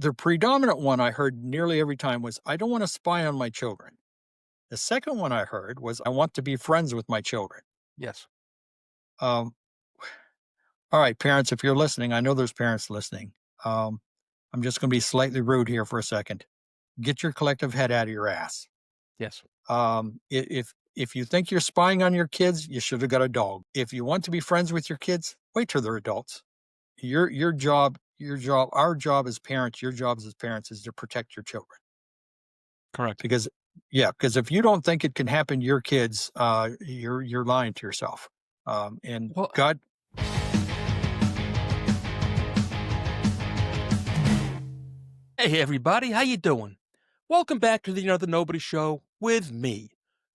the predominant one I heard nearly every time was, "I don't wanna spy on my children." The second one I heard was, "I want to be friends with my children." Yes. Um, all right, parents, if you're listening, I know there's parents listening. Um, I'm just gonna be slightly rude here for a second. Get your collective head out of your ass. Yes. If you think you're spying on your kids, you should have got a dog. If you want to be friends with your kids, wait till they're adults. Our job as parents, your jobs as parents is to protect your children. Correct. Because yeah, because if you don't think it can happen to your kids, you're lying to yourself. And Well, God, hey everybody, how you doing? Welcome back to the Another Nobody Show with me,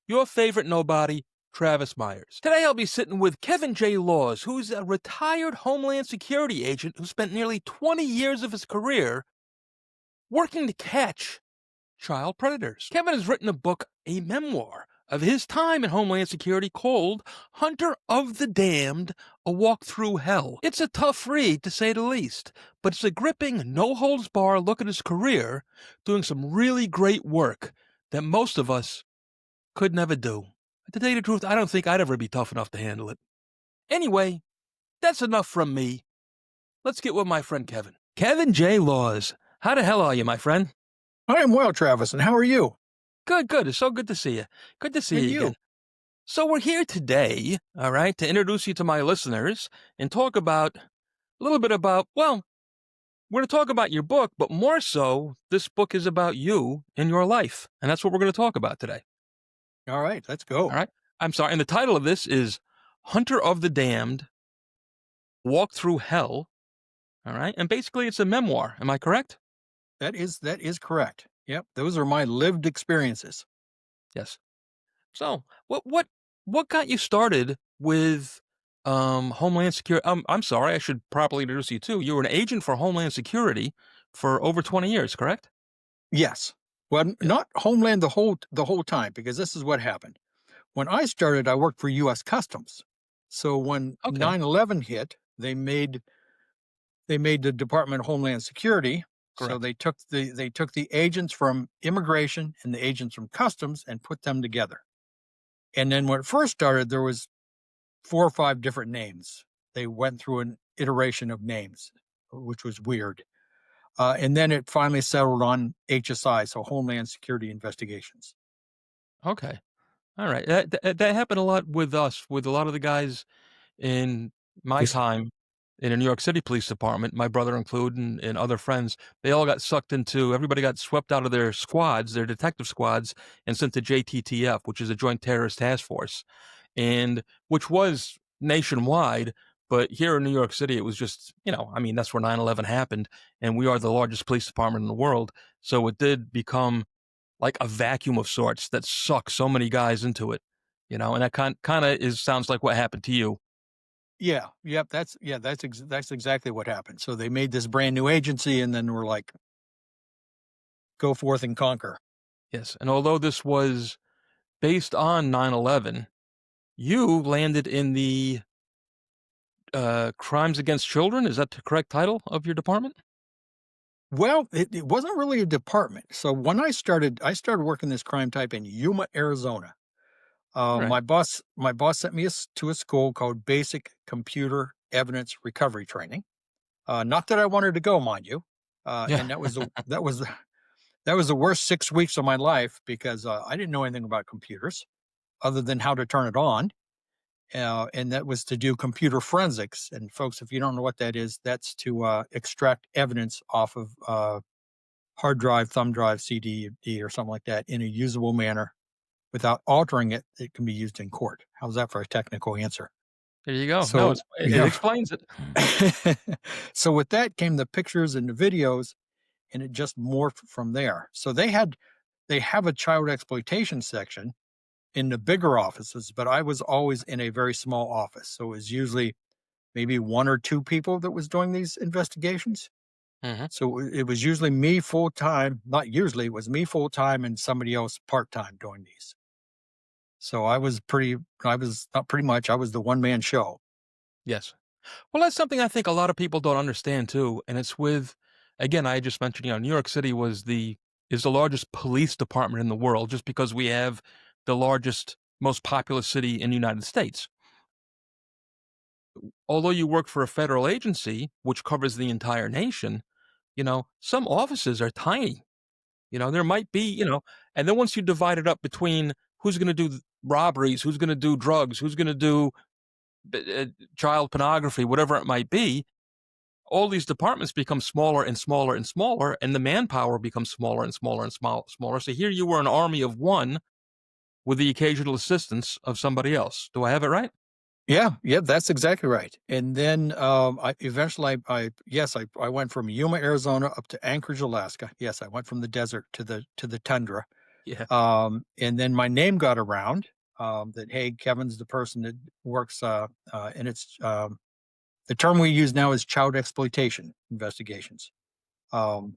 your favorite nobody, Travis Myers. Today I'll be sitting with Kevin J. Laws, who's a retired Homeland Security agent who spent nearly 20 years of his career working to catch child predators. Kevin has written a book, a memoir, of his time in Homeland Security called Hunter of the Damned, A Walk Through Hell. It's a tough read, to say the least, but it's a gripping, no-holds-barred look at his career, doing some really great work that most of us could never do. To tell you the truth, I don't think I'd ever be tough enough to handle it. Anyway, that's enough from me. Let's get with my friend Kevin. Kevin J. Laws, how the hell are you, my friend? I am well, Travis, and how are you? Good, good. It's so good to see you. Good to see And you again. you? So we're here today, all right, to introduce you to my listeners and talk about a little bit about, well, we're going to talk about your book, but more so, this book is about you and your life. And that's what we're going to talk about today. All right, let's All go. right. I'm sorry. And the title of this is Hunter of the Damned, Walk Through Hell. All right. And basically, it's a memoir. Am I correct? That is correct. Yep, those are my lived experiences. Yes. So, what got you started with Homeland Security? I'm sorry, I should properly introduce you too. You were an agent for Homeland Security for over 20 years, correct? Yes. Well, Yes. not Homeland the whole time, because this is what happened. When I started, I worked for U.S. Customs. So when Okay. 9/11 hit, they made the Department of Homeland Security. So Correct. they took the agents from immigration and the agents from customs and put them together. And then when it first started, there was 4 or 5 different names. They went through an iteration of names, which was weird. And then it finally settled on HSI, so Homeland Security Investigations. Okay. All right. That happened a lot with us, with a lot of the guys in my Yes. time in the New York City Police Department, my brother included, and other friends. They all got sucked into. Everybody got swept out of their squads, their detective squads, and sent to JTTF, which is a Joint Terrorist Task Force, and which was nationwide. But here in New York City, it was just, I mean, that's where 9/11 happened, and we are the largest police department in the world. So it did become like a vacuum of sorts that sucked so many guys into it, and that kind of is sounds like what happened to you. Yeah, yep, that's exactly what happened. So they made this brand new agency and then we're like, "Go forth and conquer." Yes. And although this was based on 9/11, you landed in the crimes against children. Is that the correct title of your department? Well, it wasn't really a department. So when I started working this crime type in Yuma, Arizona. Right. My boss sent me to a school called Basic Computer Evidence Recovery Training. Not that I wanted to go, mind you. Yeah. And that was the worst 6 weeks of my life because I didn't know anything about computers other than how to turn it on. And that was to do computer forensics. And folks, if you don't know what that is, that's to extract evidence off of hard drive, thumb drive, CD, or something like that in a usable manner without altering it. It can be used in court. How's that for a technical answer? There you go. No, So, it explains it. so with that came the pictures and the videos, and it just morphed from there. So they have a child exploitation section in the bigger offices, but I was always in a very small office. So it was usually maybe 1 or 2 people that was doing these investigations. Hmm. So it was usually me full time, not usually, it was me full time and somebody else part time doing these. So I was not pretty much, I was the one man show. Yes. Well, that's something I think a lot of people don't understand too, and it's with Again, I just mentioned, New York City is the largest police department in the world just because we have the largest, most populous city in the United States. Although you work for a federal agency, which covers the entire nation, some offices are tiny. There might be, and then once you divide it up between who's going to do robberies, who's going to do drugs, who's going to do child pornography, whatever it might be, all these departments become smaller and smaller and smaller, and the manpower becomes smaller and smaller and smaller. So here you were an army of one with the occasional assistance of somebody else. Do I have it right? Yeah, yeah, that's exactly right. And then I eventually, yes, I went from Yuma, Arizona, up to Anchorage, Alaska. Yes, I went from the desert to the tundra. Yeah. And then my name got around that hey, Kevin's the person that works, and it's the term we use now is child exploitation investigations. Um,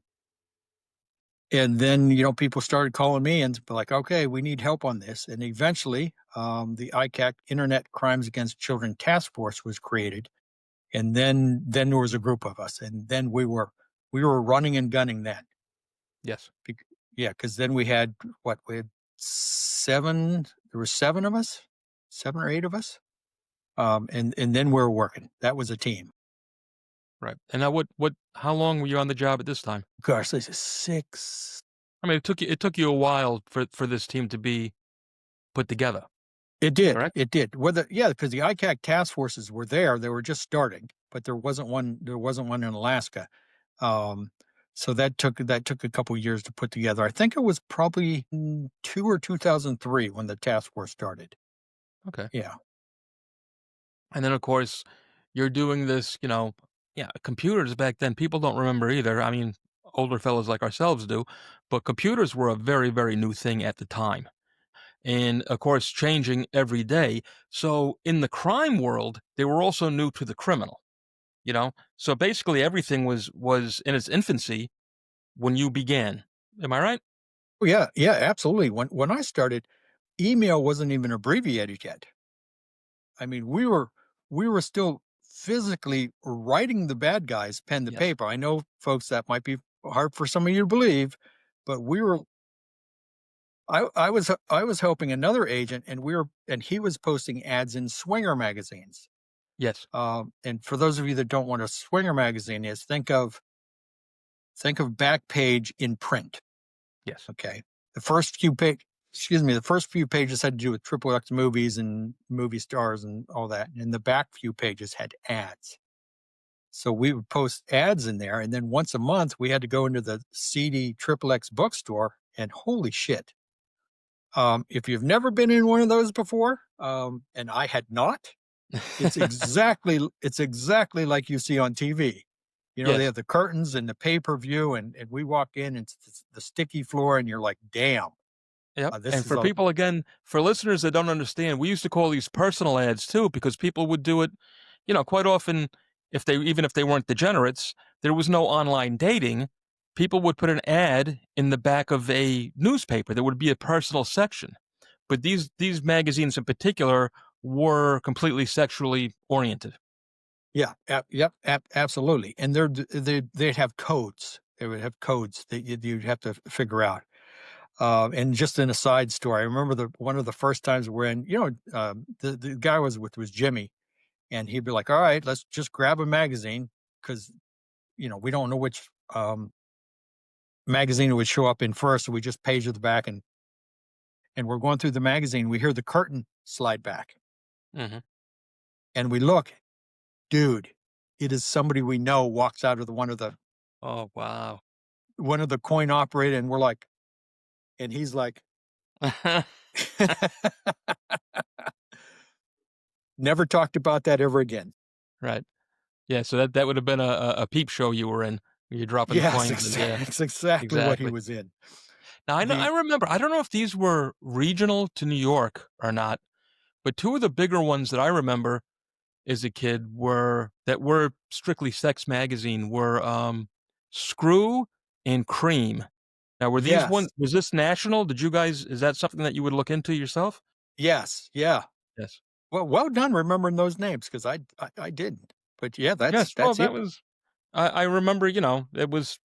and then people started calling me and be like, okay, we need help on this. And eventually, the ICAC Internet Crimes Against Children Task Force was created, and then there was a group of us, and then we were running and gunning then. Yes. Yeah, because then we had seven. There were seven of us, 7 or 8 of us, and then we were working. That was a team. Right. And now how long were you on the job at this time? Gosh, this is 6. I mean, it took you a while for this team to be put together, It did. correct? It did. Whether yeah, because the ICAC task forces were there. They were just starting, but there wasn't one. There wasn't one in Alaska. Um, so that took a couple years to put together. I think it was probably 2003 when the task force started. Okay. Yeah. And then, of course, you're doing this, yeah, computers back then, people don't remember either. I mean, older fellows like ourselves do, but computers were a very, very new thing at the time. And of course, changing every day. So in the crime world, they were also new to the criminal, So basically everything was in its infancy when you began. Am I right? Oh, yeah. Yeah. Absolutely. When I started, email wasn't even abbreviated yet. I mean, we were still physically writing the bad guys pen to Yes. paper. I know, folks, that might be hard for some of you to believe, but we were. I was helping another agent, and he was posting ads in Swinger magazines. Yes. And for those of you that don't know what a Swinger magazine is, think of Backpage in print. Yes. Okay, the first few page, excuse me, the first few pages had to do with triple X movies and movie stars and all that, and the back few pages had ads. So we would post ads in there, and then once a month we had to go into the CD triple X bookstore, and holy shit. If you've never been in one of those before, and I had not, it's exactly like you see on TV. They Yes. have the curtains and the pay-per-view, and we walk in, and it's the sticky floor, and you're like, damn, Yep, this and is for a people again, for listeners that don't understand, we used to call these personal ads too because people would do it, quite often if they weren't degenerates, there was no online dating, people would put an ad in the back of a newspaper. There would be a personal section. But these magazines in particular were completely sexually oriented. yeah, yep, absolutely. And they'd have codes. They would have codes that you'd have to figure out. And just an aside story, I remember one of the first times when the guy was Jimmy, and he'd be like, "All right, let's just grab a magazine because we don't know which magazine it would show up in first, so we just page at the back, and we're going through the magazine. We hear the curtain slide back, Mhm. and we look, dude, it is somebody we know walks out of the Oh, wow. one of the coin operator, and we're like, and he's like, never talked about that ever again. Right. Yeah, so that would have been a peep show you were in. You're dropping Yes, coins and yeah, it's exactly what he exactly. was in. Now I The remember, I don't know if these were regional to New York or not, but two of the bigger ones that I remember as a kid were strictly sex magazine were, Screw and Cream. Now were these one Yes, was this national? Did you guys is that something that you would look into yourself? yes, yeah. Yes. Well done remembering those names because I didn't. But yeah, that's Yes, well, that's it. I remember, it was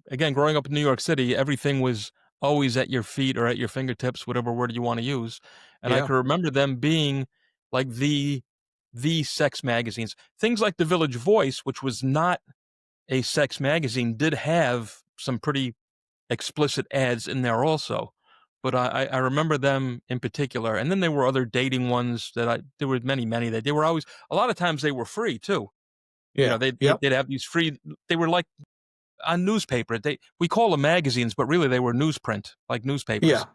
again, growing up in New York City, everything was always at your feet or at your fingertips, whatever word you wanna use, and I Yeah, can remember them being like the sex magazines. Things like The Village Voice, which was not a sex magazine, did have some pretty explicit ads in there also, but I remember them in particular, and then there were other dating ones that I there were many, many that they were always a lot of times they were free too. yeah, They'd yep, they'd have these free they were like on newspaper. We call them magazines, but really they were newsprint, like yeah, newspapers,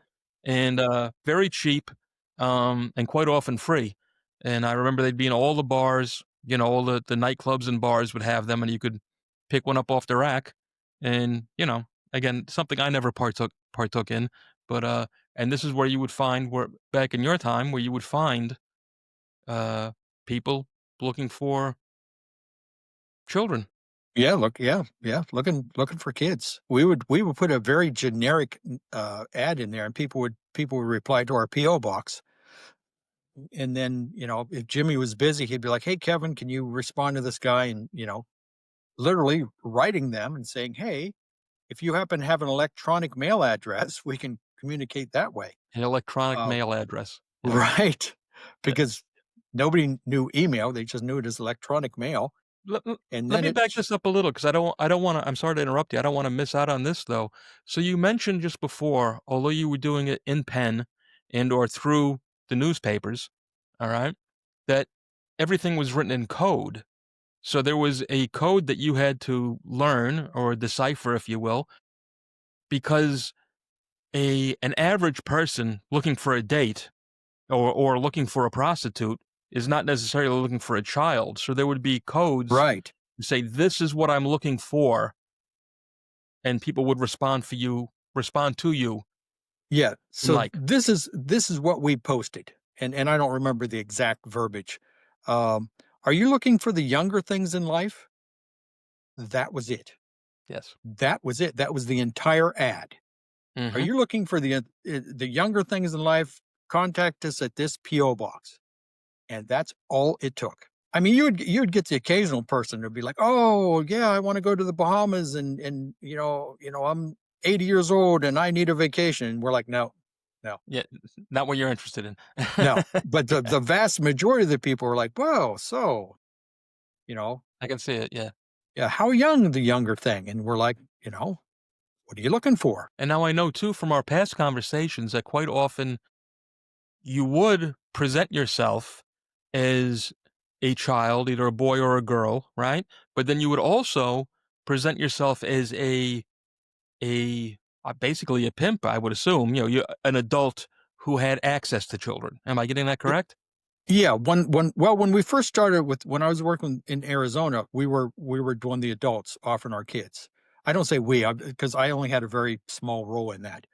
and very cheap, and quite often free. And I remember they'd be in all the bars, all the nightclubs and bars would have them, and you could pick one up off the rack. And again, something I never partook in, but and this is where you would find where back in your time where you would find uh people looking for children. yeah. Look, yeah, yeah. Looking for kids. We would put a very generic ad in there, and people would reply to our PO box. And then if Jimmy was busy, he'd be like, "Hey, Kevin, can you respond to this guy?" And literally writing them and saying, "Hey, if you happen to have an electronic mail address, we can communicate that way." An electronic Uh, mail address. Yep. right, Uh, because nobody knew email; they just knew it as electronic mail. Let let And let then me it, back this up a little because I don't wanna I'm sorry to interrupt you, I don't wanna miss out on this, though. So you mentioned just before, although you were doing it in pen and or through the newspapers, alright, that everything was written in code. So there was a code that you had to learn or decipher, if you will, because an average person looking for a date or looking for a prostitute is not necessarily looking for a child. So there would be codes right, to say, "This is what I'm looking for," and people would respond to you yeah. in So like, this is what we posted, and I don't remember the exact verbiage. Um, are you looking for the younger things in life? That was it. yes. That was it. That was the entire ad. Are Mhm. you looking for the younger things in life? Contact us at this PO box, and that's all it took. I mean, you'd get the occasional person who'd be like, "Oh, yeah, I want to go to the Bahamas, and I'm 80 years old and I need a vacation." And we're like, "No, no, Yeah, not what you're interested in. no." But the vast majority of the people were like, "Whoa, so you know, I can see it, yeah. yeah, how young the younger thing?" And we're like, "What are you looking for?" And now I know too from our past conversations that quite often you would present yourself as a child, either a boy or a girl, right? But then you would also present yourself as basically a pimp, I would assume, you an adult who had access to children. Am I getting that correct? Yeah, when we first started when I was working in Arizona, we were doing the adults offering our kids. I don't say we, because I only had a very small role in that.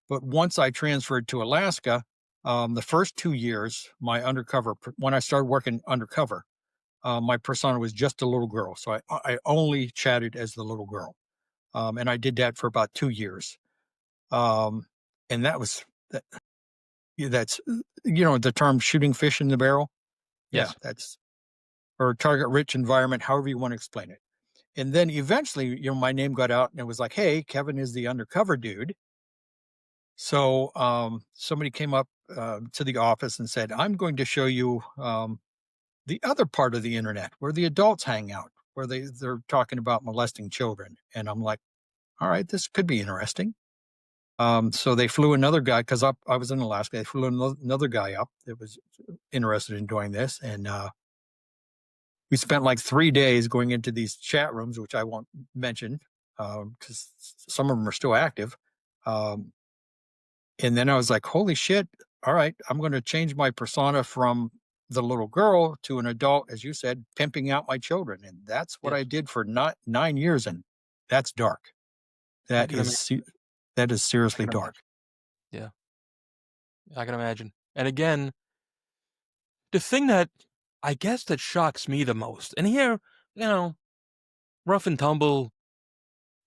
But once I transferred to Alaska, the first 2 years, when I started working undercover, my persona was just a little girl. So I only chatted as the little girl, and I did that for about 2 years. Um, and yeah, that's the term shooting fish in the barrel. Yeah, Yes. that's or target rich environment, however you want to explain it. And then eventually, my name got out and it was like, "Hey, Kevin is the undercover dude." So somebody came up to the office and said, "I'm going to show you the other part of the internet where the adults hang out, where they're talking about molesting children." And I'm like, "All right, this could be interesting." So they flew another guy because I was in Alaska. They flew another guy up that was interested in doing this, and we spent like 3 days going into these chat rooms, which I won't mention because some of them are still active. Um, and then I was like, "Holy shit. All right, I'm going to change my persona from the little girl to an adult, as you said, pimping out my children." And that's what I Yes. did for not 9 years. And that's dark. I That can is, imagine. that is I seriously can dark. imagine. Yeah. I can imagine. And again, the thing that I guess that shocks me the most, and here, you know, rough and tumble,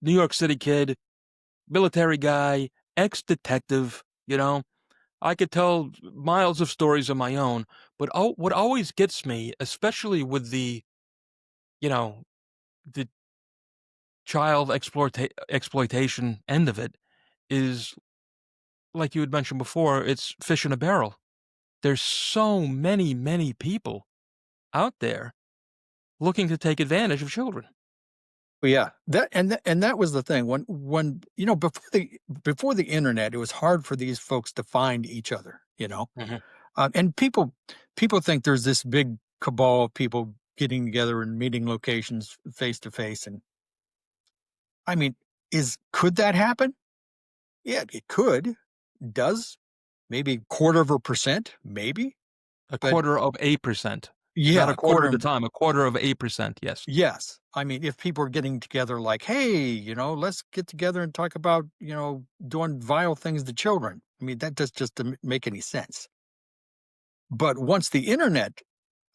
New York City kid, military guy, ex detective, I could tell miles of stories of my own, but what always gets me, especially with you know, the child exploitation end of it is, like you had mentioned before, it's fish in a barrel. There's so many people out there looking to take advantage of children. But yeah, that was the thing when before the internet, it was hard for these folks to find each other. Mhm. And people think there's this big cabal of people getting together and meeting locations face to face, and I mean, is could that happen? Yeah, it could. Does maybe quarter of a percent, maybe, A but quarter of a percent, not a yeah, quarter at a time, a quarter of a percent, yes. yes. I mean, if people are getting together, like, hey, let's get together and talk about doing vile things to children. I mean, that doesn't make any sense. But once the internet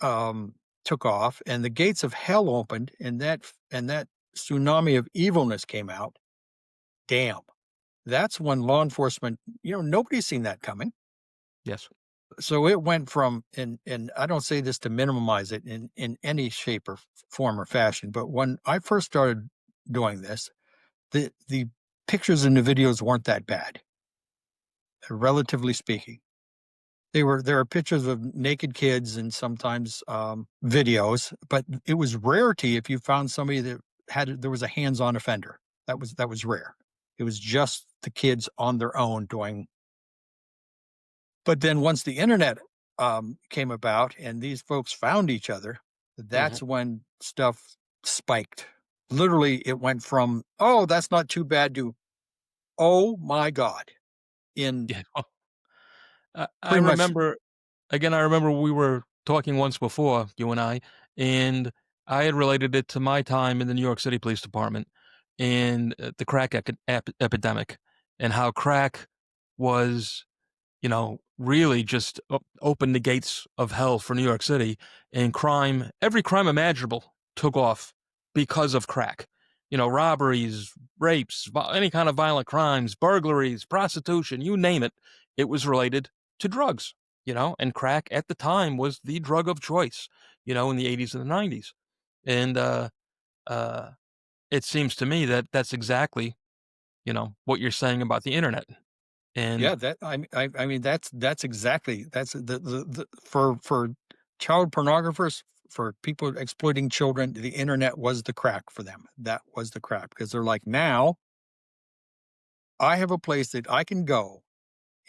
took off and the gates of hell opened and that tsunami of evilness came out, damn, that's when law enforcement, nobody's seen that coming. Yes. So it went from, and I don't say this to minimize it in any shape or form or fashion, but when I first started doing this, the pictures and the videos weren't that bad, relatively speaking. There are pictures of naked kids and sometimes videos, but it was rarity if you found somebody that there was a hands-on offender. That was rare. It was just the kids on their own doing. But then once the internet came about and these folks found each other, Mhm. that's when stuff spiked. Literally, it went from "oh, that's not too bad" to "oh my god" in Yeah. I pretty much. remember again, I remember we were talking once before, you and and I had related it to my time in the New York City Police Department and, the crack epidemic, and how crack was, really just opened the gates of hell for New York City, and every crime imaginable took off because of crack. Robberies, rapes, any kind of violent crimes, burglaries, prostitution, you name it, it was related to drugs, and crack at the time was the drug of choice, in the 80s and the 90s. And uh, it seems to me that that's exactly, what you're saying about the internet. And Yeah, I mean that's exactly that's the for child pornographers, for people exploiting children, the internet was the crack for them. That was the crack because they're like, now I have a place that I can go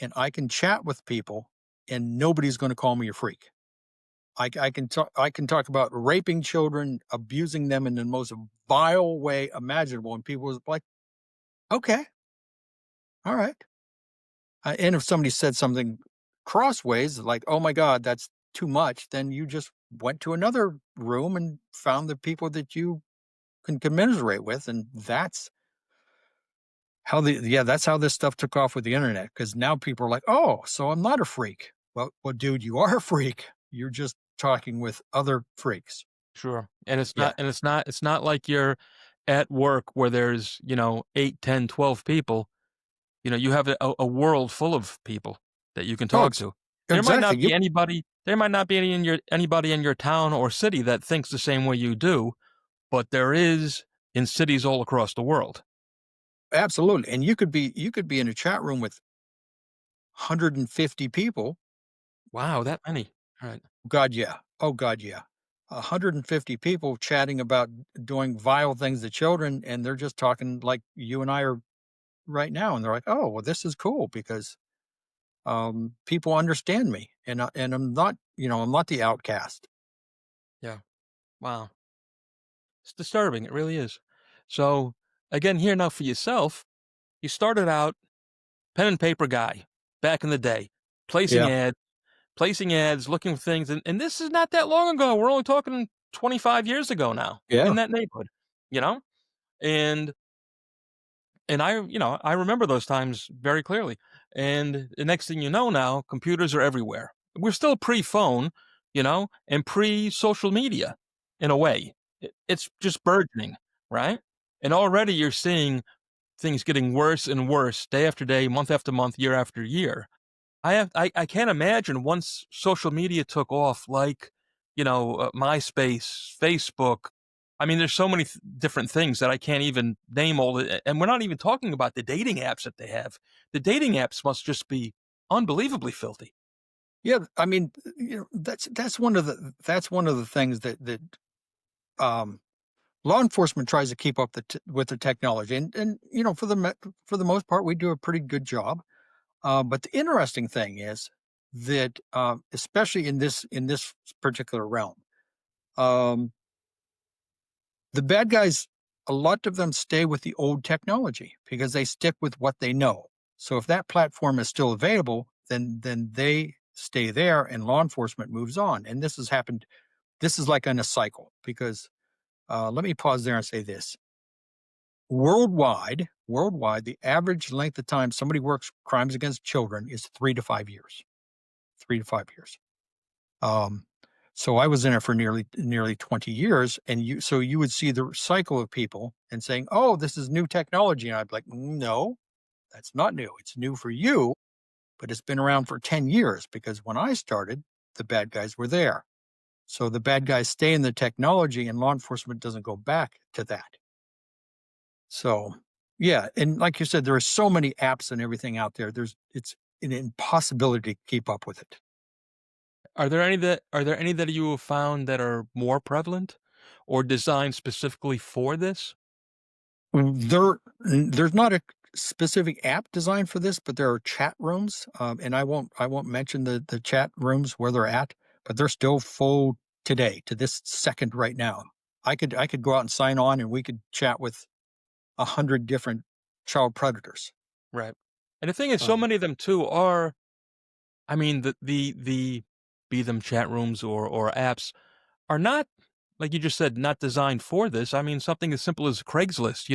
and I can chat with people and nobody's going to call me a freak. I can talk about raping children, abusing them in the most vile way imaginable, and people was like, okay, all right. And if somebody said something crossways, like, "Oh my god, that's too much," then you just went to another room and found the people that you can commiserate with, and that's how this stuff took off with the internet. Because now people are like, "Oh, so I'm not a freak." Well, dude, you are a freak. You're just talking with other freaks. sure. And it's Yeah. not like you're at work where there's, 8, 10, 12 people. You have a world full of people that you can Oh, talk to. exactly. There might not be anybody in your town or city that thinks the same way you do, but there is in cities all across the world. Absolutely. And you could be in a chat room with 150 people. Wow, that many. All right. God, yeah. Oh, God, yeah. 150 people chatting about doing vile things to children, and they're just talking like you and I are right now, and they're like, "Oh, well, this is cool because people understand me, and I'm not the outcast." Yeah. Wow. It's disturbing, it really is. So, again, here now for yourself, you started out pen and paper guy back in the day, placing Yeah, ads placing ads, looking for things, and this is not that long ago. We're only talking 25 years ago now, yeah, in that neighborhood, you know? And I remember those times very clearly. And the next thing you know now, computers are everywhere. We're still pre-phone, and pre-social media in a way. It's just burgeoning, right? And already you're seeing things getting worse and worse day after day, month after month, year after year. I can't imagine once social media took off, like, MySpace, Facebook. I mean, there's so many different things that I can't even name all the, and we're not even talking about the dating apps that they have. The dating apps must just be unbelievably filthy. Yeah, I mean, that's one of the things that um, law enforcement tries to keep up with the technology, and for the most part, we do a pretty good job. But the interesting thing is that, especially in this particular realm, um, the bad guys, a lot of them stay with the old technology because they stick with what they know. So if that platform is still available, then they stay there, and law enforcement moves on. And this has happened. This is like in a cycle because let me pause there and say this: worldwide, the average length of time somebody works crimes against children is 3 to 5 years. 3 to 5 years. Um, so I was in it for nearly 20 years, and you would see the cycle of people and saying, "Oh, this is new technology," and I'd be like, "No, that's not new. It's new for you, but it's been around for 10 years because when I started, the bad guys were there. So the bad guys stay in the technology, and law enforcement doesn't go back to that. So, yeah, and like you said, there are so many apps and everything out there. It's an impossibility to keep up with it. Are there any that you have found that are more prevalent or designed specifically for this? There's not a specific app designed for this, but there are chat rooms, and I won't mention the chat rooms where they're at, but they're still full today, to this second, right now. I could go out and sign on, and we could chat with 100 different child predators. Right. And the thing is, so Um, many of them too are, I mean, the be them chat rooms or apps are not, like you just said, not designed for this. I mean, something as simple as Craigslist.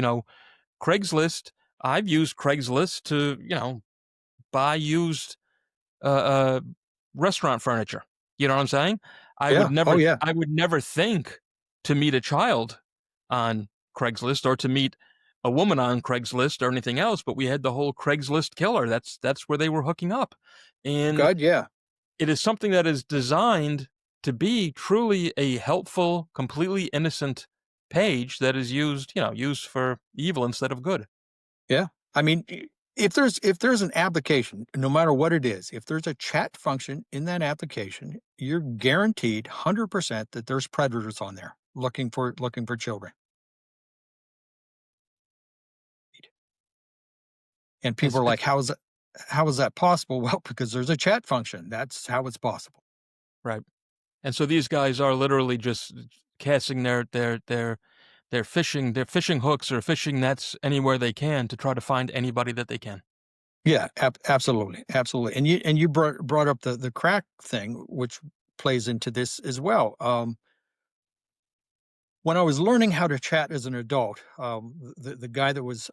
Craigslist. I've used Craigslist to, buy used uh, uh, restaurant furniture. You know what I'm saying? yeah. Oh yeah. I would never think to meet a child on Craigslist or to meet a woman on Craigslist or anything else, but we had the whole Craigslist killer. That's where they were hooking up. And God, yeah. it is something that is designed to be truly a helpful, completely innocent page that is used for evil instead of good. Yeah. I mean, if there's an application, no matter what it is, if there's a chat function in that application, you're guaranteed 100% that there's predators on there looking for children. And people are like, It's how is that possible?" Well, because there's a chat function. That's how it's possible. right. And so these guys are literally just casting their fishing hooks or fishing nets anywhere they can to try to find anybody that they can. Yeah, absolutely, absolutely. And you brought up the crack thing, which plays into this as well. When I was learning how to chat as an adult, the guy that was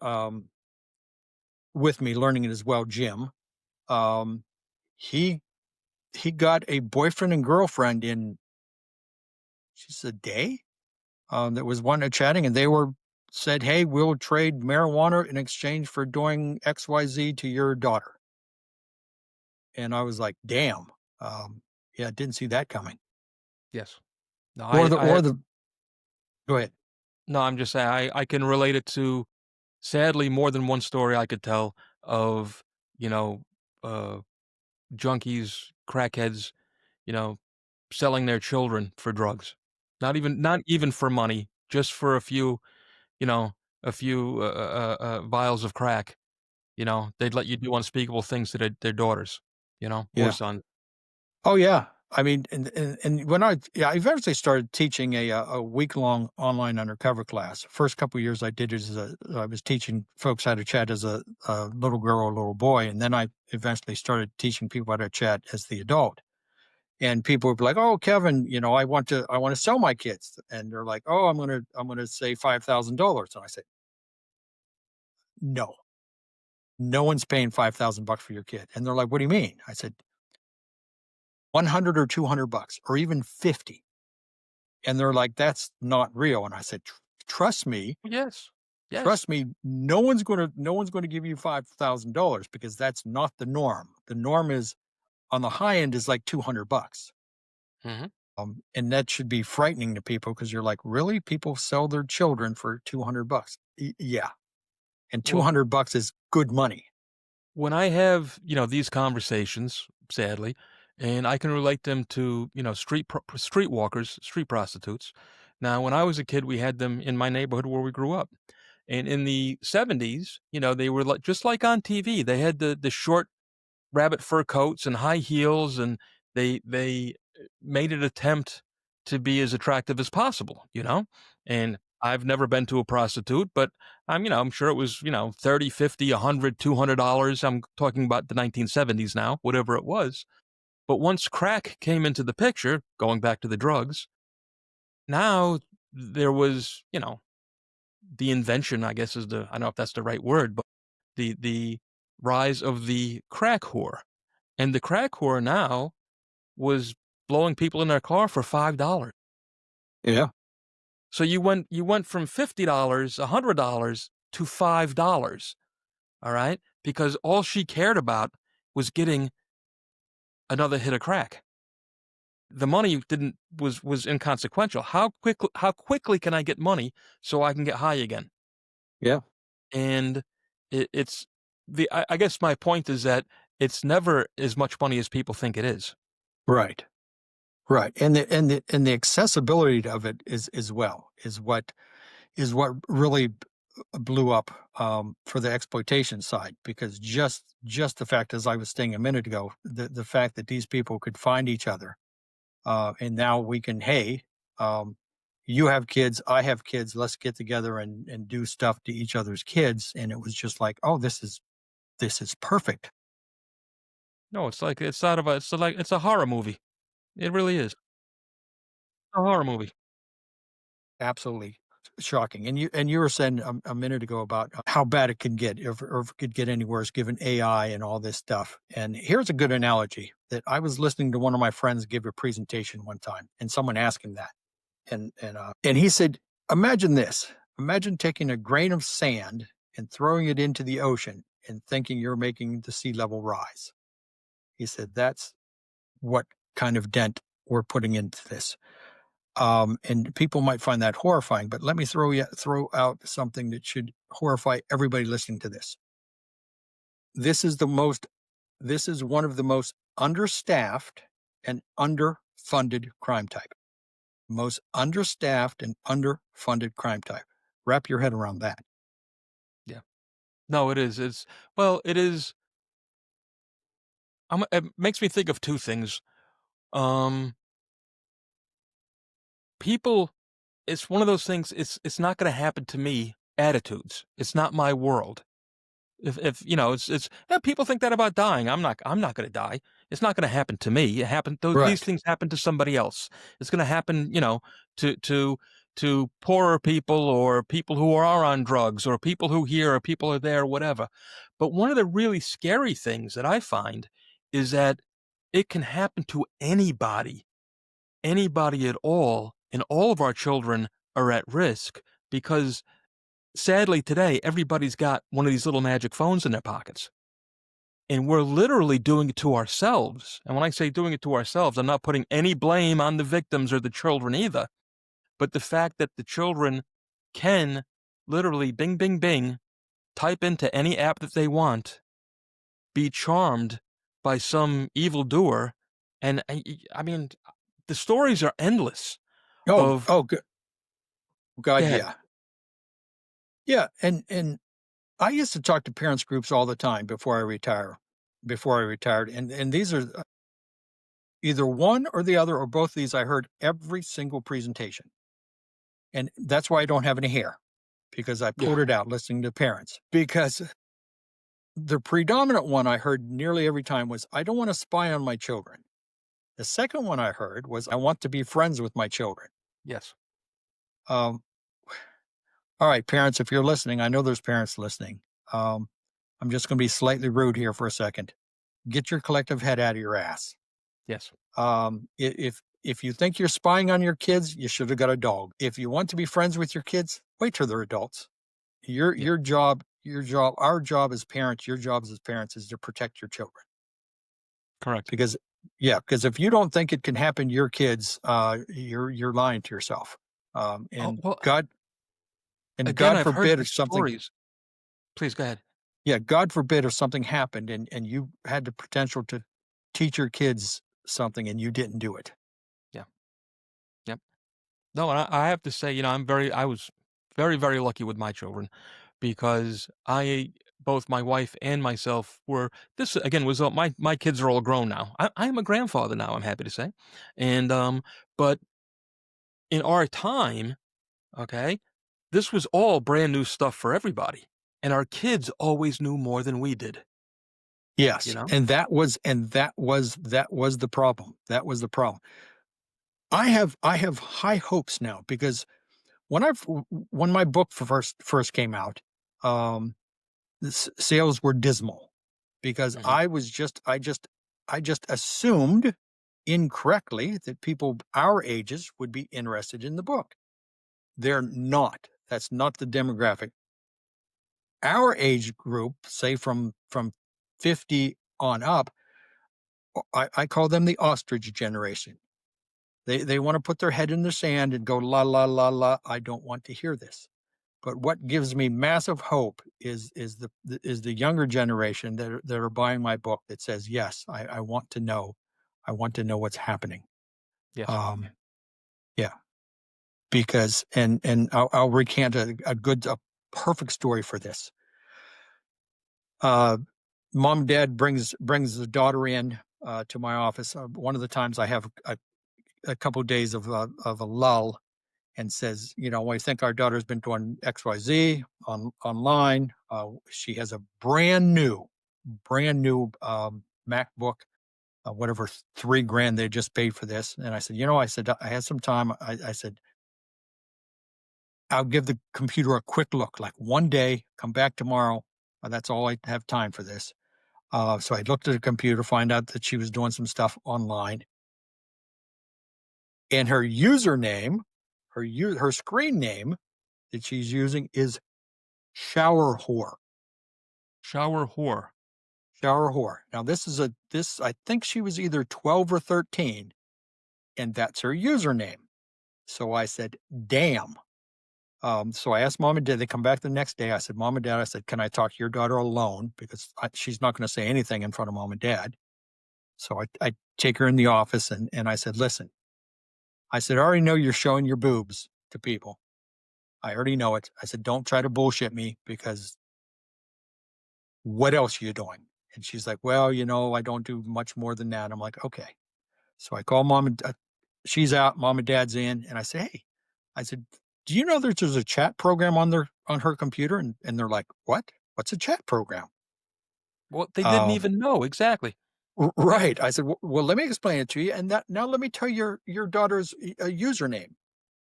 with me learning it as well, Jim, um, he he got a boyfriend and girlfriend in just a day. That was one chatting, and they were said, "Hey, we'll trade marijuana in exchange for doing XYZ to your daughter." And I was like, "Damn, yeah, didn't see that coming." Yes. No, Or the Go ahead. no, I'm just saying I can relate it to, sadly, more than one story I could tell of, you know, uh, junkies, crackheads, you know, selling their children for drugs. Not even for money, just for you know, a few vials of crack. They'd let you do unspeakable things to their daughters, or Yeah. sons. Oh yeah. I mean, and when I eventually started teaching a week long online undercover class. First couple of years I did it I was teaching folks how to chat as a little girl or little boy, and then I eventually started teaching people how to chat as the adult. And people would be like, "Oh, Kevin, I want to sell my kids," and they're like, "Oh, I'm gonna say $5,000," and I said, "No, no one's paying $5,000 for your kid." And they're like, "What do you mean?" I said, 100 or $200 or even 50. And they're like, "That's not real." And I said, Trust me, Yes. Yes. no one's going to give you $5,000 because that's not the norm. The norm is on the high end is like $200." Mhm. And that should be frightening to people because you're like, really? People sell their children for $200? Yeah. And Well, $200 is good money. when I have, these conversations, sadly, and I can relate them to, streetwalkers, street prostitutes. Now, when I was a kid, we had them in my neighborhood where we grew up. And in the 70s, they were like, just like on TV. They had the short rabbit fur coats and high heels, and they made an attempt to be as attractive as possible, And I've never been to a prostitute, but I'm sure it was, 30, 50, 100, $200. I'm talking about the 1970s now, whatever it was. But once crack came into the picture, going back to the drugs, now there was, the invention, I guess I don't know if that's the right word, but the rise of the crack whore. And the crack whore now was blowing people in their car for $5. Yeah. So you went from $50, $100 to $5, all right? Because all she cared about was getting another hit of crack. The money didn't was inconsequential. How quickly can I get money so I can get high again? Yeah. And it's I guess my point is that it's never as much money as people think it is. Right. Right. And the accessibility of it is what really blew up for the exploitation side, because just the fact, as I was saying a minute ago, the fact that these people could find each other, and now we can, hey, um, you have kids, I have kids, let's get together and do stuff to each other's kids, and it was just like, oh, this is perfect. No, it's like it's a horror movie. It really is a horror movie. Absolutely shocking. And you were saying a minute ago about how bad it can get, if it could get any worse given AI and all this stuff. And here's a good analogy that I was listening to one of my friends give a presentation one time, and someone asked him that, and he said, "Imagine this. Imagine taking a grain of sand and throwing it into the ocean and thinking you're making the sea level rise." He said, "That's what kind of dent we're putting into this." And people might find that horrifying, but let me throw out something that should horrify everybody listening to this. This is the most. This is one of the most understaffed and underfunded crime type. Most understaffed and underfunded crime type. Wrap your head around that. Yeah. No, it is. It is. It makes me think of two things. Um, people. It's one of those things. It's not going to happen to me. Attitudes. It's not my world. If it's yeah, people think that about dying. I'm not going to die. It's not going to happen to me. These Right. things happen to somebody else. It's going to happen, to poorer people, or people who are on drugs, or people who here, or people are there, whatever. But one of the really scary things that I find is that it can happen to anybody at all, and all of our children are at risk because sadly today everybody's got one of these little magic phones in their pockets. And we're literally doing it to ourselves. And when I say doing it to ourselves, I'm not putting any blame on the victims or the children either. But the fact that the children can literally bing, bing, bing, type into any app that they want, be charmed by some evildoer. And I mean, the stories are endless Oh, of, oh, go God, ahead. yeah, yeah. And I used to talk to parents groups all the time before I retire. Before I retired, and these are either one or the other or both of these. I heard every single presentation, and that's why I don't have any hair, because I Yeah. pulled it out listening to parents. Because the predominant one I heard nearly every time was, I don't want to spy on my children. The second one I heard was, I want to be friends with my children. Yes. Um, all right, parents, if you're listening, I know there's parents listening. Um, I'm just going to be slightly rude here for a second. Get your collective head out of your ass. Yes. If you think you're spying on your kids, you should have got a dog. If you want to be friends with your kids, wait till they're adults. Your Yeah. your job, our job as parents, your jobs as parents is to protect your children, Correct. because Yeah, because if you don't think it can happen to your kids, you're lying to yourself. Oh, And well, again, God I've heard forbid if these something, stories. Please go ahead. yeah, God forbid if something happened and you had the potential to teach your kids something and you didn't do it. Yeah. Yep. No, and I have to say, I was very, very lucky with my children because both my wife and myself this again was my kids are all grown now. I am a grandfather now, I'm happy to say. And, but in our time, okay, this was all brand new stuff for everybody. And our kids always knew more than we did, you Yes, know? and that was the problem. That was the problem. I have high hopes now because when my book first came out, um, sales were dismal because Hmm. I just assumed incorrectly that people our ages would be interested in the book. They're not. That's not the demographic. Our age group, say from 50 on up, I call them the Ostrich Generation. They want to put their head in the sand and go la la la la. I don't want to hear this. But what gives me massive hope is the younger generation that are buying my book that says yes, I want to know, I want to know what's happening. Yes. Um, yeah, because I'll recant a perfect story for this. Uh, Mom and Dad brings the daughter in to my office. One of the times I have a couple of days of a lull and says, we think our daughter's been doing XYZ online. She has a brand new MacBook, whatever, $3,000 they just paid for this. And I said, I said, I had some time. I said, I'll give the computer a quick look, like one day, come back tomorrow. That's all I have time for this. So I looked at the computer, find out that she was doing some stuff online. And her username, her screen name that she's using is shower whore. Shower whore. Shower whore. Now this I think she was either 12 or 13, and that's her username. So I said, damn. So I asked Mom and Dad. They come back the next day. I said, Mom and Dad, I said, can I talk to your daughter alone? Because she's not going to say anything in front of Mom and Dad. So I take her in the office and I said, listen, I said, I already know you're showing your boobs to people. I already know it. I said, don't try to bullshit me because what else are you doing? And she's like, well, I don't do much more than that. I'm like, okay. So I call she's out, Mom and Dad's in. And I say, hey, I said, do you know there's a chat program on her computer? And they're like, what? What's a chat program? Well, they didn't Um, even know exactly. right. I said, well, let me explain it to you. And now let me tell your daughter's username.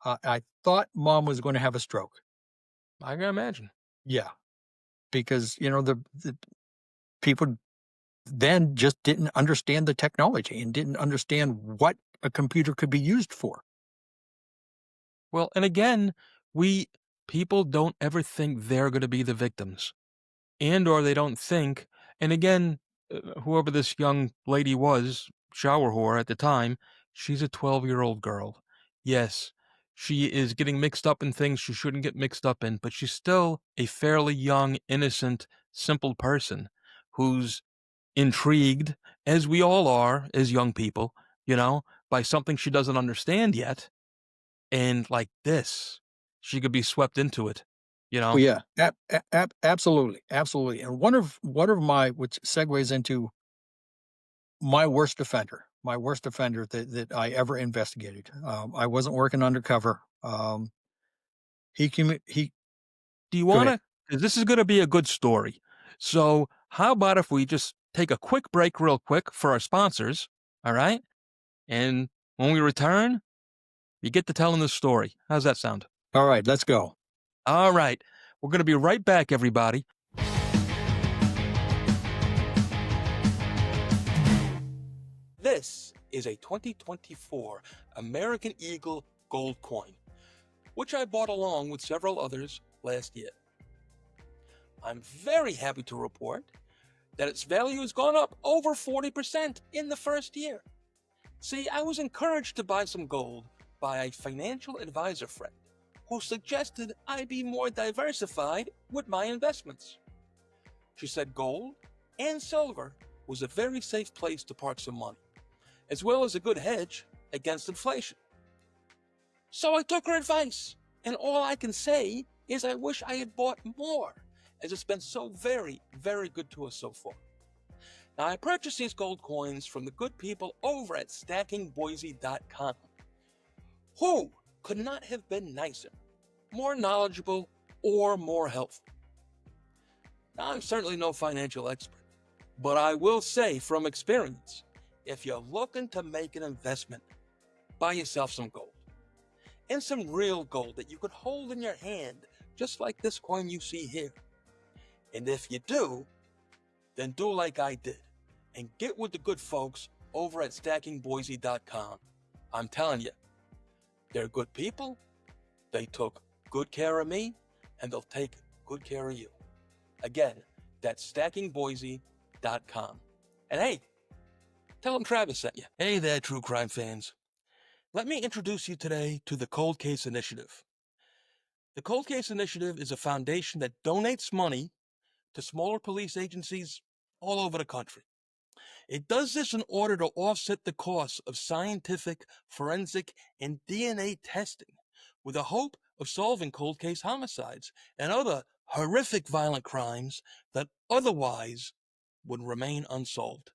I thought Mom was going to have a stroke. I can imagine. Yeah. Because, the people then just didn't understand the technology and didn't understand what a computer could be used for. Well, and again, we people don't ever think they're going to be the victims, and or they don't think. And again, whoever this young lady was, shower whore at the time, she's a 12-year-old girl. Yes, she is getting mixed up in things she shouldn't get mixed up in, but she's still a fairly young, innocent, simple person who's intrigued, as we all are as young people, by something she doesn't understand yet. And like this, she could be swept into it, you Oh know? yeah, absolutely, absolutely. And one of my which segues into my worst offender that I ever investigated. I wasn't working undercover. He Do you go want ahead. to? Because this is going to be a good story. So, how about if we just take a quick break, real quick, for our sponsors? All right. And when we return, you get to telling the story. How's that sound? All right, let's go. All right. We're going to be right back, everybody. This is a 2024 American Eagle gold coin, which I bought along with several others last year. I'm very happy to report that its value has gone up over 40% in the first year. See, I was encouraged to buy some gold by a financial advisor friend who suggested I be more diversified with my investments. She said gold and silver was a very safe place to park some money, as well as a good hedge against inflation. So I took her advice, and all I can say is I wish I had bought more, as it's been so very, very good to us so far. Now, I purchased these gold coins from the good people over at stackingboise.com, who could not have been nicer, more knowledgeable, or more helpful. Now, I'm certainly no financial expert, but I will say from experience, if you're looking to make an investment, buy yourself some gold. And some real gold that you could hold in your hand, just like this coin you see here. And if you do, then do like I did, and get with the good folks over at stackingboise.com. I'm telling you, they're good people, they took good care of me, and they'll take good care of you. Again, that's stackingboise.com. And hey, tell them Travis sent you. Hey there, true crime fans. Let me introduce you today to the Cold Case Initiative. The Cold Case Initiative is a foundation that donates money to smaller police agencies all over the country. It does this in order to offset the costs of scientific, forensic, and DNA testing with the hope of solving cold case homicides and other horrific violent crimes that otherwise would remain unsolved.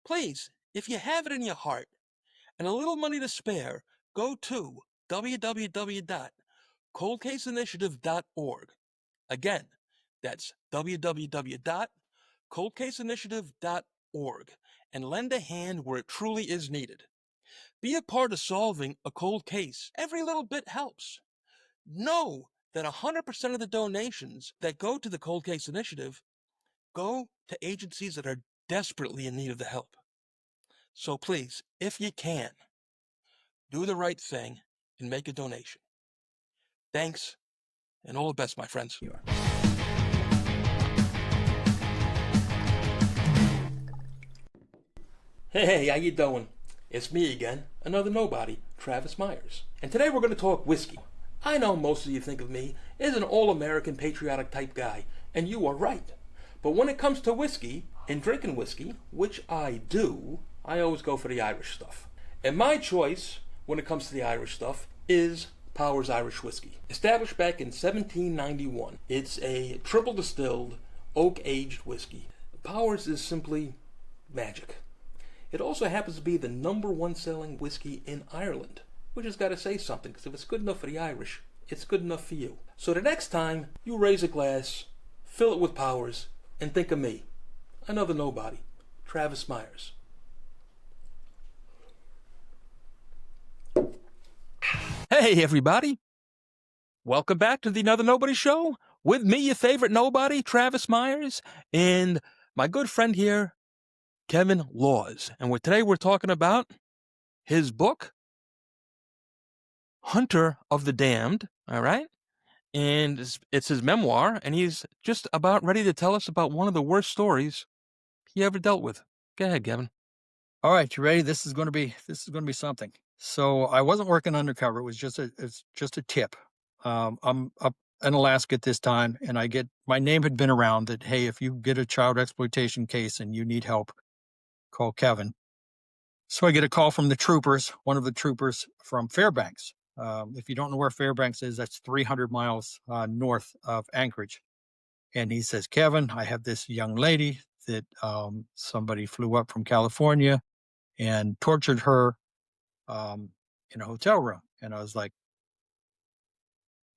Please, if you have it in your heart and a little money to spare, go to www.coldcaseinitiative.org. Again, that's www.coldcaseinitiative.org, and lend a hand where it truly is needed. Be a part of solving a cold case. Every little bit helps. Know that 100% of the donations that go to the Cold Case Initiative go to agencies that are desperately in need of the help. So please, if you can, do the right thing and make a donation. Thanks, and all the best, my friends. Hey, how you doing? It's me again, another nobody, Travis Myers. And today we're going to talk whiskey. I know most of you think of me as an all-American patriotic type guy, and you are right. But when it comes to whiskey and drinking whiskey, which I do, I always go for the Irish stuff. And my choice when it comes to the Irish stuff is Powers Irish Whiskey. Established back in 1791. It's a triple distilled, oak-aged whiskey. Powers is simply magic. It also happens to be the #1 selling whiskey in Ireland, which has got to say something, because if it's good enough for the Irish, it's good enough for you. So the next time you raise a glass, fill it with Powers, and think of me, another nobody, Travis Myers. Hey everybody, welcome back to the Another Nobody Show with me, your favorite nobody, Travis Myers, and my good friend here, Kevin Laws. And today we're talking about his book, Hunter of the Damned, all right? And it's his memoir, and he's just about ready to tell us about one of the worst stories he ever dealt with. Go ahead, Kevin. All right, you ready? This is going to be something. So I wasn't working undercover. It's just a tip. I'm up in Alaska at this time, and my name had been around that, hey, if you get a child exploitation case and you need help, call Kevin. So I get a call from the troopers, one of the troopers from Fairbanks. If you don't know where Fairbanks is, that's 300 miles north of Anchorage. And he says, Kevin, I have this young lady that somebody flew up from California and tortured her in a hotel room. And I was like,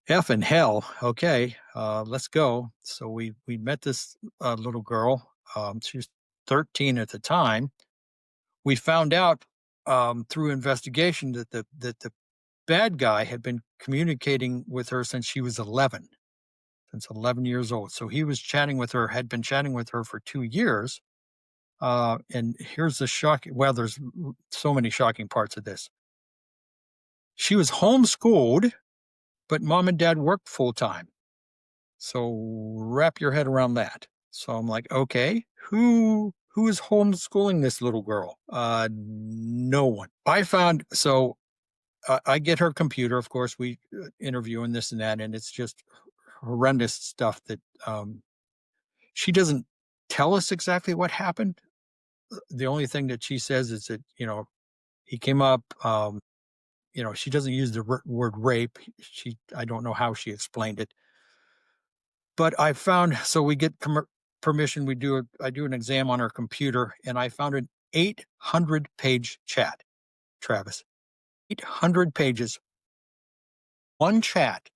F in hell. Okay, let's go. So we met this little girl. She was 13 at the time. We found out through investigation that the bad guy had been communicating with her since she was 11 years old. So he was had been chatting with her for 2 years. And here's the shocking, well, there's so many shocking parts of this. She was homeschooled, but mom and dad worked full time. So wrap your head around that. So I'm like, okay, who is homeschooling this little girl? No one. I found so I get her computer. Of course, we interview and this and that, and it's just horrendous stuff that she doesn't tell us exactly what happened. The only thing that she says is that he came up. She doesn't use the word rape. I don't know how she explained it, but I found so we get permission. I do an exam on her computer, and I found an 800-page chat. Travis, 800 pages, one chat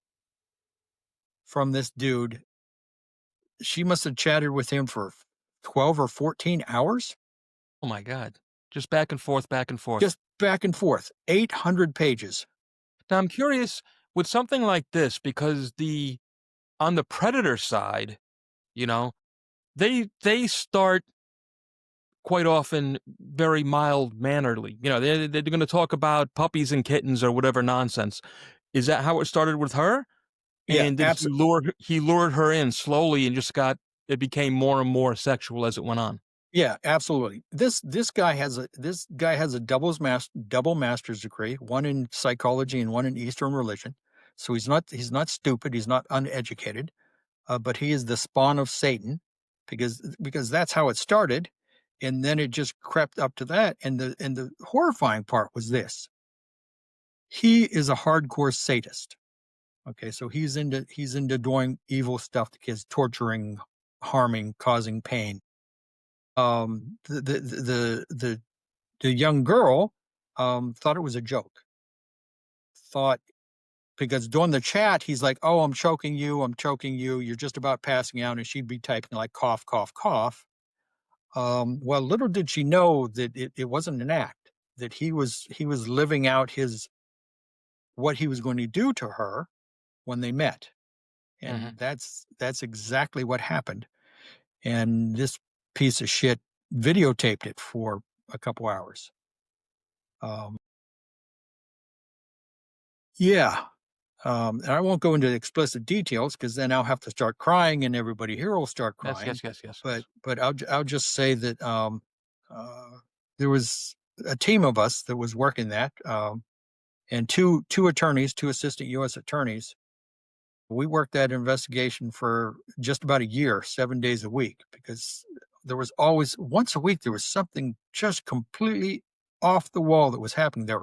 from this dude. She must have chatted with him for 12 or 14 hours, Oh my God. Just back and forth, back and forth. just back and forth. 800 pages. Now I'm curious with something like this because the on the predator side, you know, they start quite often very mild mannerly. They're going to talk about puppies and kittens or whatever nonsense. Is that how it started with her? Yeah, And did absolutely. he lured her in slowly and just got it became more and more sexual as it went on? Yeah, absolutely. This guy has a double master's degree, one in psychology and one in Eastern religion. So he's not stupid. He's not uneducated. But he is the spawn of Satan, because that's how it started, and then it just crept up to that. And the horrifying part was this: he is a hardcore sadist. Okay, so he's into doing evil stuff to kids, torturing, harming, causing pain. The young girl thought it was a joke. Thought because during the chat he's like, "Oh, I'm choking you. You're just about passing out," and she'd be typing like cough, cough, cough. Well, little did she know that it wasn't an act. That he was living out his what he was going to do to her when they met, Mhm. and that's exactly what happened. And this piece of shit videotaped it for a couple hours. Um, yeah, and I won't go into explicit details because then I'll have to start crying, and everybody here will start Yes, crying. yes, yes, yes, But yes. but I'll just say that uh, there was a team of us that was working that, and two attorneys, two assistant U.S. attorneys. We worked that investigation for just about a year, 7 days a week, because there was always once a week there was something just completely off the wall that was happening. They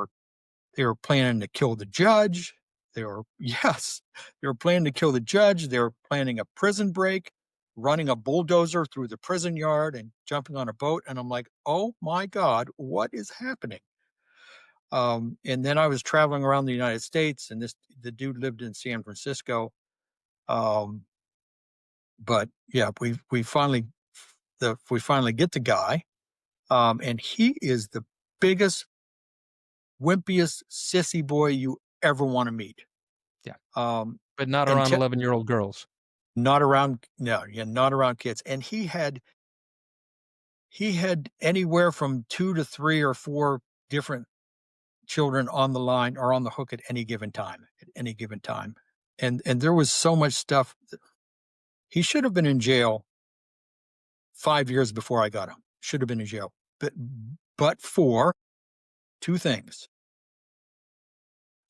were planning to kill the judge. Yes, they were planning to kill the judge. They were planning a prison break, running a bulldozer through the prison yard and jumping on a boat. And I'm like, oh my God, what is happening? And then I was traveling around the United States, and the dude lived in San Francisco. Um, but yeah, we finally get the guy, and he is the biggest, wimpiest sissy boy you ever want to meet. Yeah. Um, But not and around 11-year-old girls. not around, no, yeah, not around kids. And he had anywhere from 2 to 3 or 4 different children on the line or on the hook at any given time. At any given time, and there was so much stuff. He should have been in jail 5 years before I got him. Should have been in jail, but for two things: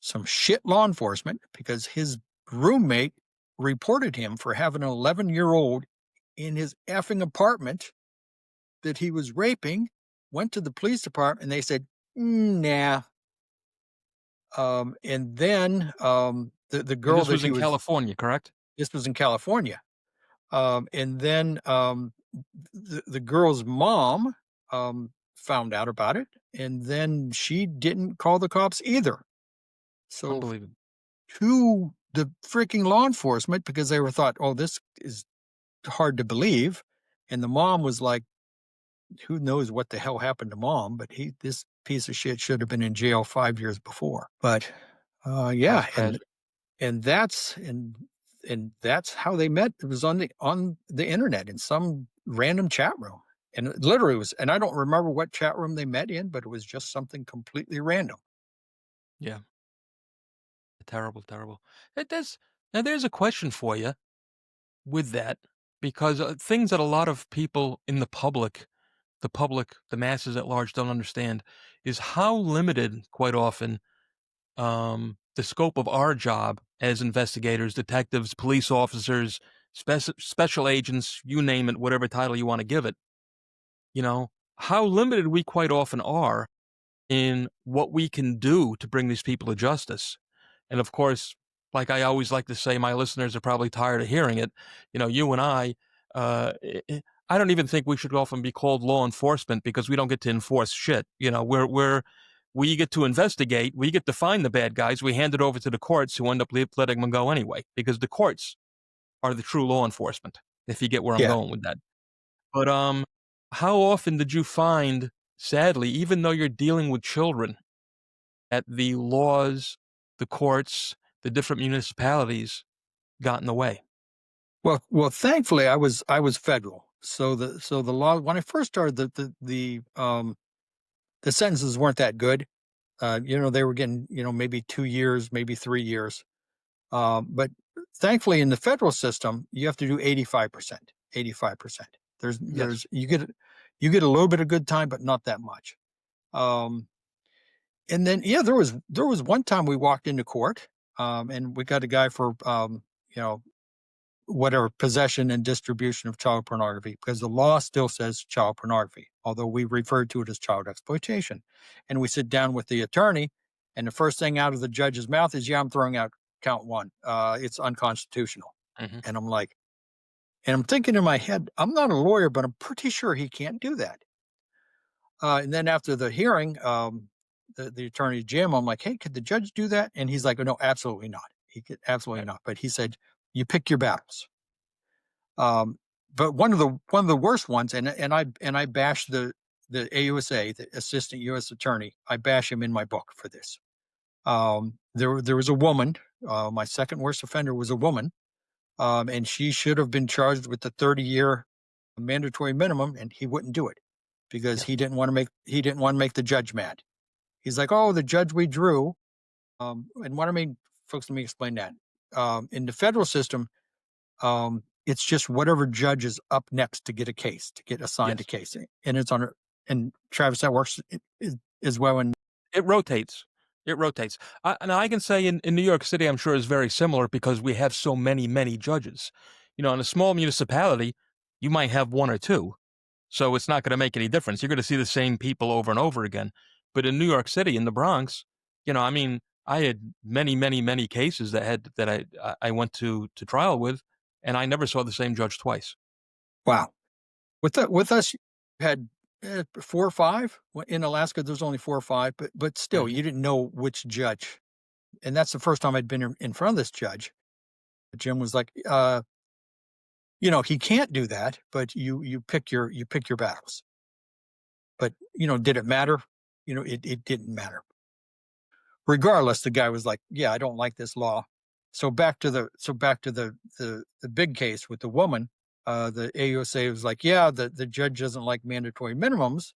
some shit law enforcement, because his roommate reported him for having an 11-year-old in his effing apartment that he was raping, went to the police department, and they said, nah. And then the And girl this that was he in was, California, correct? this was in California. And then the girl's mom found out about it, and then she didn't call the cops either. So Unbelievable. to the freaking law enforcement, because they were thought, oh, this is hard to believe. And the mom was like, who knows what the hell happened to mom, but this piece of shit should have been in jail 5 years before. But That's yeah, and tragic. and that's and and that's how they met. It was on the internet in some random chat room. And it literally was, and I don't remember what chat room they met in, but it was just something completely random. Yeah. Terrible, terrible. It does. Now, there's a question for you with that. because things that a lot of people in the masses at large don't understand is how limited, quite often, the scope of our job as investigators, detectives, police officers, special agents, you name it, whatever title you want to give it, you know, how limited we quite often are in what we can do to bring these people to justice. And of course, like I always like to say, my listeners are probably tired of hearing it. You and uh, I don't even think we should often be called law enforcement because we don't get to enforce shit. We get to investigate, we get to find the bad guys, we hand it over to the courts who end up letting them go anyway, because the courts are the true law enforcement, if you get where I'm Yeah. going with that. But how often did you find, sadly, even though you're dealing with children, that the laws, the courts, the different municipalities got in the way? Thankfully, I was federal. So the law when I first started, the sentences weren't that good. They were getting maybe 2 years, maybe 3 years. But thankfully, in the federal system, you have to do 85%. 85%. There's Yes. there's you get a little bit of good time, but not that much. Um, and then yeah, there was one time we walked into court, and we got a guy for you know whatever possession and distribution of child pornography, because the law still says child pornography, although we refer to it as child exploitation. And we sit down with the attorney, and the first thing out of the judge's mouth is, "Yeah, I'm throwing out count one. It's unconstitutional." Hmm. And I'm thinking in my head, I'm not a lawyer, but I'm pretty sure he can't do that. And then after the hearing, the attorney Jim, I'm like, "Hey, could the judge do that?" And he's like, "Oh, no, absolutely not. He could absolutely Right. not." But he said, "You pick your battles." Um, but one of the worst ones, and I bash the AUSA, the Assistant U.S. Attorney. I bash him in my book for this. There was a woman. My second worst offender was a woman, and she should have been charged with the 30-year mandatory minimum, and he wouldn't do it because Yes. he didn't want to make the judge mad. He's like, "Oh, the judge we drew." And what I mean, folks, let me explain that. In the federal system, it's just whatever judge is up next to get a case, to get assigned a Yes. case, and it's on. And Travis, that works as well. And It rotates. It rotates. Now, I can say in New York City, I'm sure is very similar because we have so many, many judges. In a small municipality, you might have one or two. So it's not going to make any difference. You're going to see the same people over and over again. But in New York City, in the Bronx, I mean, I had many, many, many cases that I went to trial with, and I never saw the same judge twice. wow, with us, you had four or five. In Alaska, there's only four or five, but still, Hmm. you didn't know which judge. And that's the first time I'd been in front of this judge. Jim was like, he can't do that, but you pick your battles. But did it matter? It didn't matter. Regardless, the guy was like, "Yeah, I don't like this law." So back to the big case with the woman. The AUSA was like, "Yeah, the judge doesn't like mandatory minimums.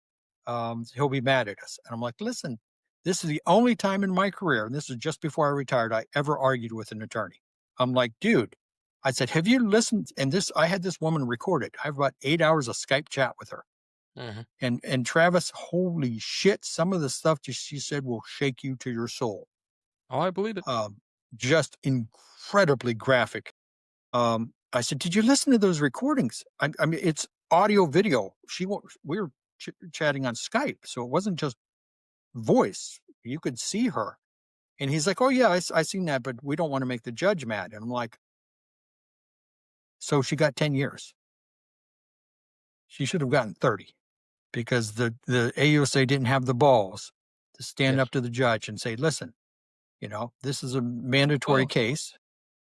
He'll be mad at us." And I'm like, "Listen, this is the only time in my career, and this is just before I retired, I ever argued with an attorney." I'm like, "Dude," I said, "have you listened?" And I had this woman recorded. I have about 8 hours of Skype chat with her. Hmm. And Travis, holy shit, some of the stuff that she said will shake you to your soul. Oh, I believe it. um, just incredibly graphic. I said, "Did you listen to those recordings?" I mean, it's audio, video. We were chatting on Skype, so it wasn't just voice. You could see her. And he's like, "Oh yeah, I seen that, but we don't want to make the judge mad." And I'm like, "So she got 10 years. She should have gotten 30 because the AUSA didn't have the balls to stand Yes. up to the judge and say, 'Listen, this is a mandatory Well, case.'"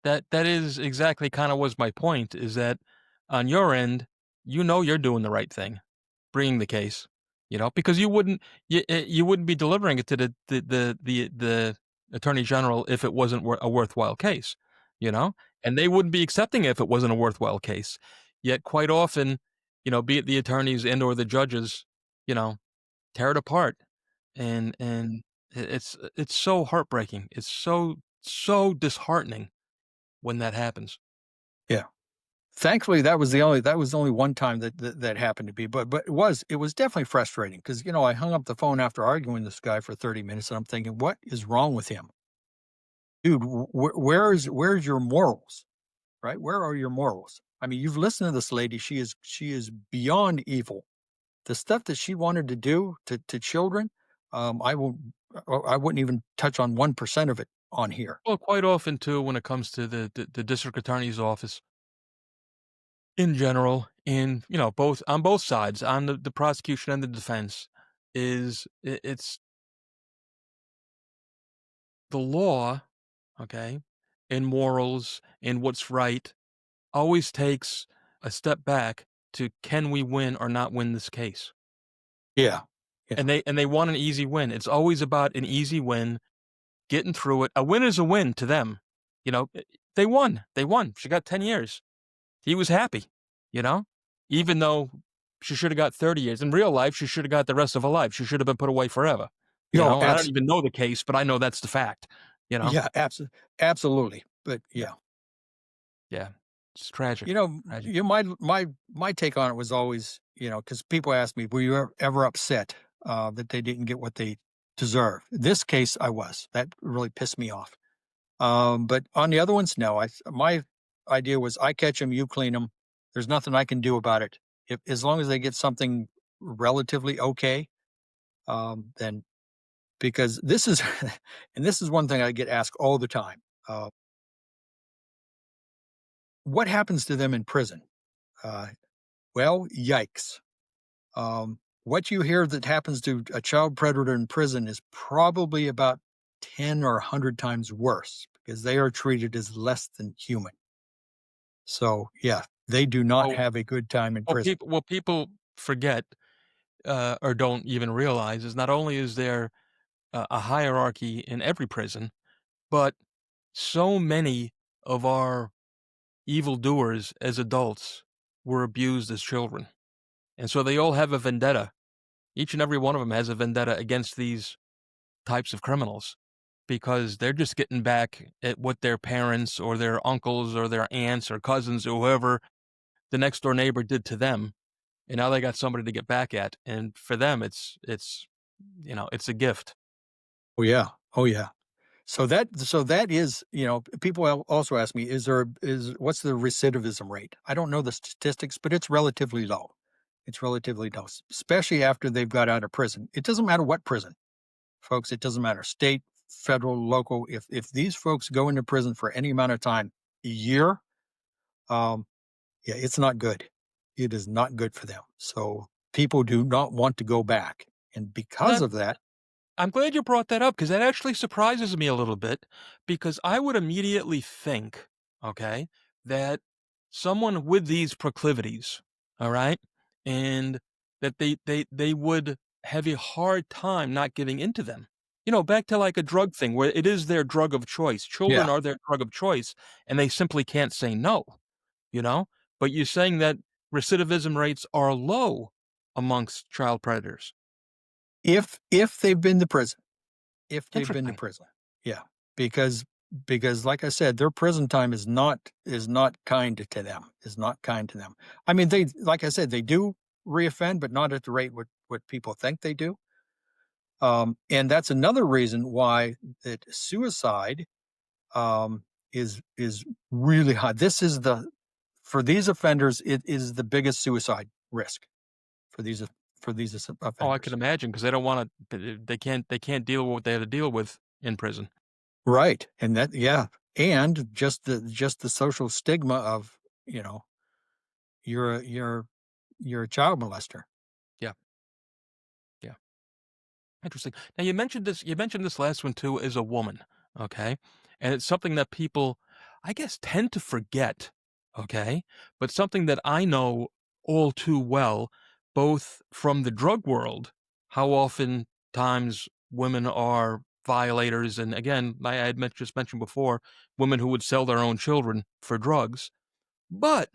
that is exactly kind of was my point. Is that on your end, you're doing the right thing, bringing the case, because you wouldn't be delivering it to the attorney general if it wasn't a worthwhile case, you know, and they wouldn't be accepting it if it wasn't a worthwhile case. Yet quite often, be it the attorneys and or the judges, you know, tear it apart, and it's so heartbreaking. It's so disheartening when that happens. Yeah. Thankfully, that was the only one time that happened to be, but it was definitely frustrating because I hung up the phone after arguing with this guy for 30 minutes, and I'm thinking, what is wrong with him, dude? Where's your morals, right? Where are your morals? I mean, you've listened to this lady; she is beyond evil. The stuff that she wanted to do to children, I wouldn't even touch on 1% of it on here. Well, quite often too, when it comes to the district attorney's office in general, in both on both sides, on the prosecution and the defense, it's the law, okay, and morals and what's right always takes a step back to can we win or not win this case? Yeah, yeah. And they want an easy win. It's always about an easy win, getting through it. A win is a win to them. You know, they won. They won. She got 10 years. He was happy, you know? Even though she should have got 30 years. In real life, she should have got the rest of her life. She should have been put away forever. You know, I don't even know the case, but I know that's the fact, you know? yeah, absolutely. But Yeah. yeah, Yeah. It's tragic. you know, Tragic. my take on it was always, because people ask me, were you ever upset that they didn't get what they deserve? This case, I was. That really pissed me off. But on the other ones, no. My idea was, I catch them, you clean them. There's nothing I can do about it. If as long as they get something relatively okay, then because this is, and this is one thing I get asked all the time. Uh, what happens to them in prison? Uh, well, yikes. What you hear that happens to a child predator in prison is probably about 10 or 100 times worse because they are treated as less than human. So, yeah, they do not Well, have a good time in well, prison. people forget or don't even realize is not only is there a hierarchy in every prison, but so many of our evildoers as adults were abused as children. And so they all have a vendetta. Each and every one of them has a vendetta against these types of criminals because they're just getting back at what their parents or their uncles or their aunts or cousins or whoever the next door neighbor did to them. And now they got somebody to get back at. And for them, it's a gift. Oh, yeah. Oh, yeah. So that is, people also ask me, what's the recidivism rate? I don't know the statistics, but it's relatively low. It's relatively low, especially after they've got out of prison. It doesn't matter what prison, folks. It doesn't matter state, federal, local. If these folks go into prison for any amount of time, a year, um, yeah, it's not good. It is not good for them. So people do not want to go back, and Well, because of that, I'm glad you brought that up because that actually surprises me a little bit because I would immediately think, okay, that someone with these proclivities, all right, and that they would have a hard time not giving into them. Back to like a drug thing where it is their drug of choice. Children yeah, are their drug of choice and they simply can't say no, you know? But you're saying that recidivism rates are low amongst child predators. if they've been to prison. If they've been to Interesting. prison. Yeah, because like I said, their prison time is not kind to them, is not kind to them. I mean, they like I said, they do reoffend, but not at the rate what people think they do. And that's another reason why that suicide is really high. This is for these offenders, it is the biggest suicide risk for these Oh, I could offenders. imagine because they don't wanna they can't deal with what they have to deal with in prison. Right, and that yeah, and just the social stigma of, you know, you're a child molester. Yeah, yeah. Interesting. Now you mentioned this last one too as a woman, okay? And it's something that people, I guess, tend to forget, okay? But something that I know all too well, both from the drug world, how often times women are violators, and again, I had just mentioned before, women who would sell their own children for drugs, but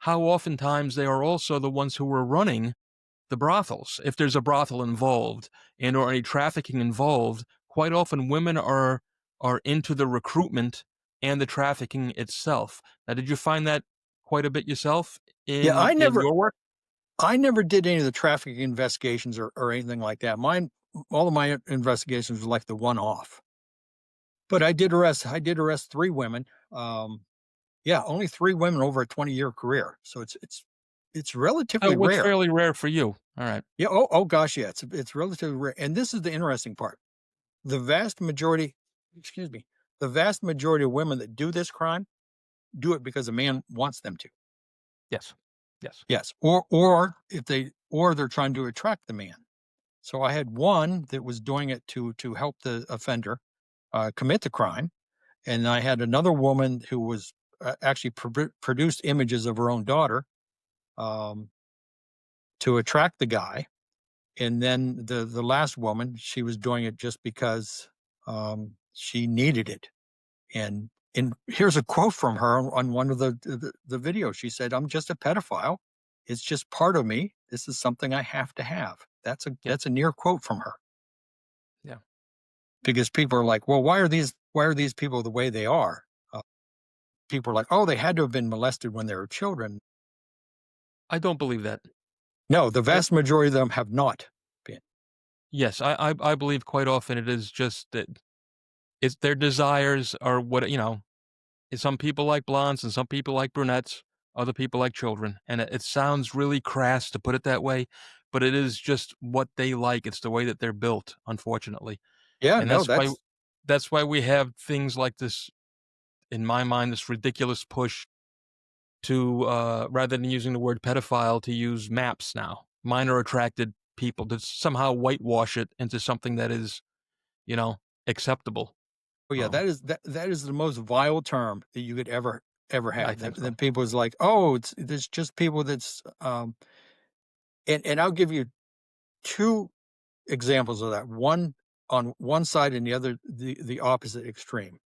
how oftentimes they are also the ones who are running the brothels. If there's a brothel involved and or any trafficking involved, quite often women are into the recruitment and the trafficking itself. Now, did you find that quite a bit yourself Yeah, in your work? I never did any of the trafficking investigations or anything like that. All of my investigations were like the one off. But I did arrest 3 women. Yeah, only 3 women over a 20-year career. So it's Oh, relatively what's rare. fairly rare for you. All right. Yeah, oh gosh, yeah, it's relatively rare. And this is the interesting part. The vast majority, excuse me, the vast majority of women that do this crime do it because a man wants them to. Yes. Yes. Yes, or they're trying to attract the man. So I had one that was doing it to help the offender commit the crime, and I had another woman who was actually produced images of her own daughter um, to attract the guy, and then the last woman, she was doing it just because she needed it. And here's a quote from her on one of the videos. She said, "I'm just a pedophile. It's just part of me. This is something I have to have." Yeah. That's a near quote from her, Yeah. because people are like, "Well, why are these people the way they are?" Uh, People are like, "Oh, they had to have been molested when they were children." I don't believe that. No, the Uh, vast majority of them have not been. yes, I believe quite often it is just that it's their desires are what some people like blondes and some people like brunettes, other people like children, and it sounds really crass to put it that way, but it is just what they like. It's the way that they're built, unfortunately, Yeah, and no, that's why we have things like this. In my mind, this ridiculous push to rather than using the word pedophile, to use MAPS now, minor attracted people, to somehow whitewash it into something that is, you know, acceptable. oh yeah, Um, that is the most vile term that you could ever yeah, I have. think so. That people is like, oh, there's just people that's and I'll give you 2 examples of that. One on one side and the other the opposite extreme.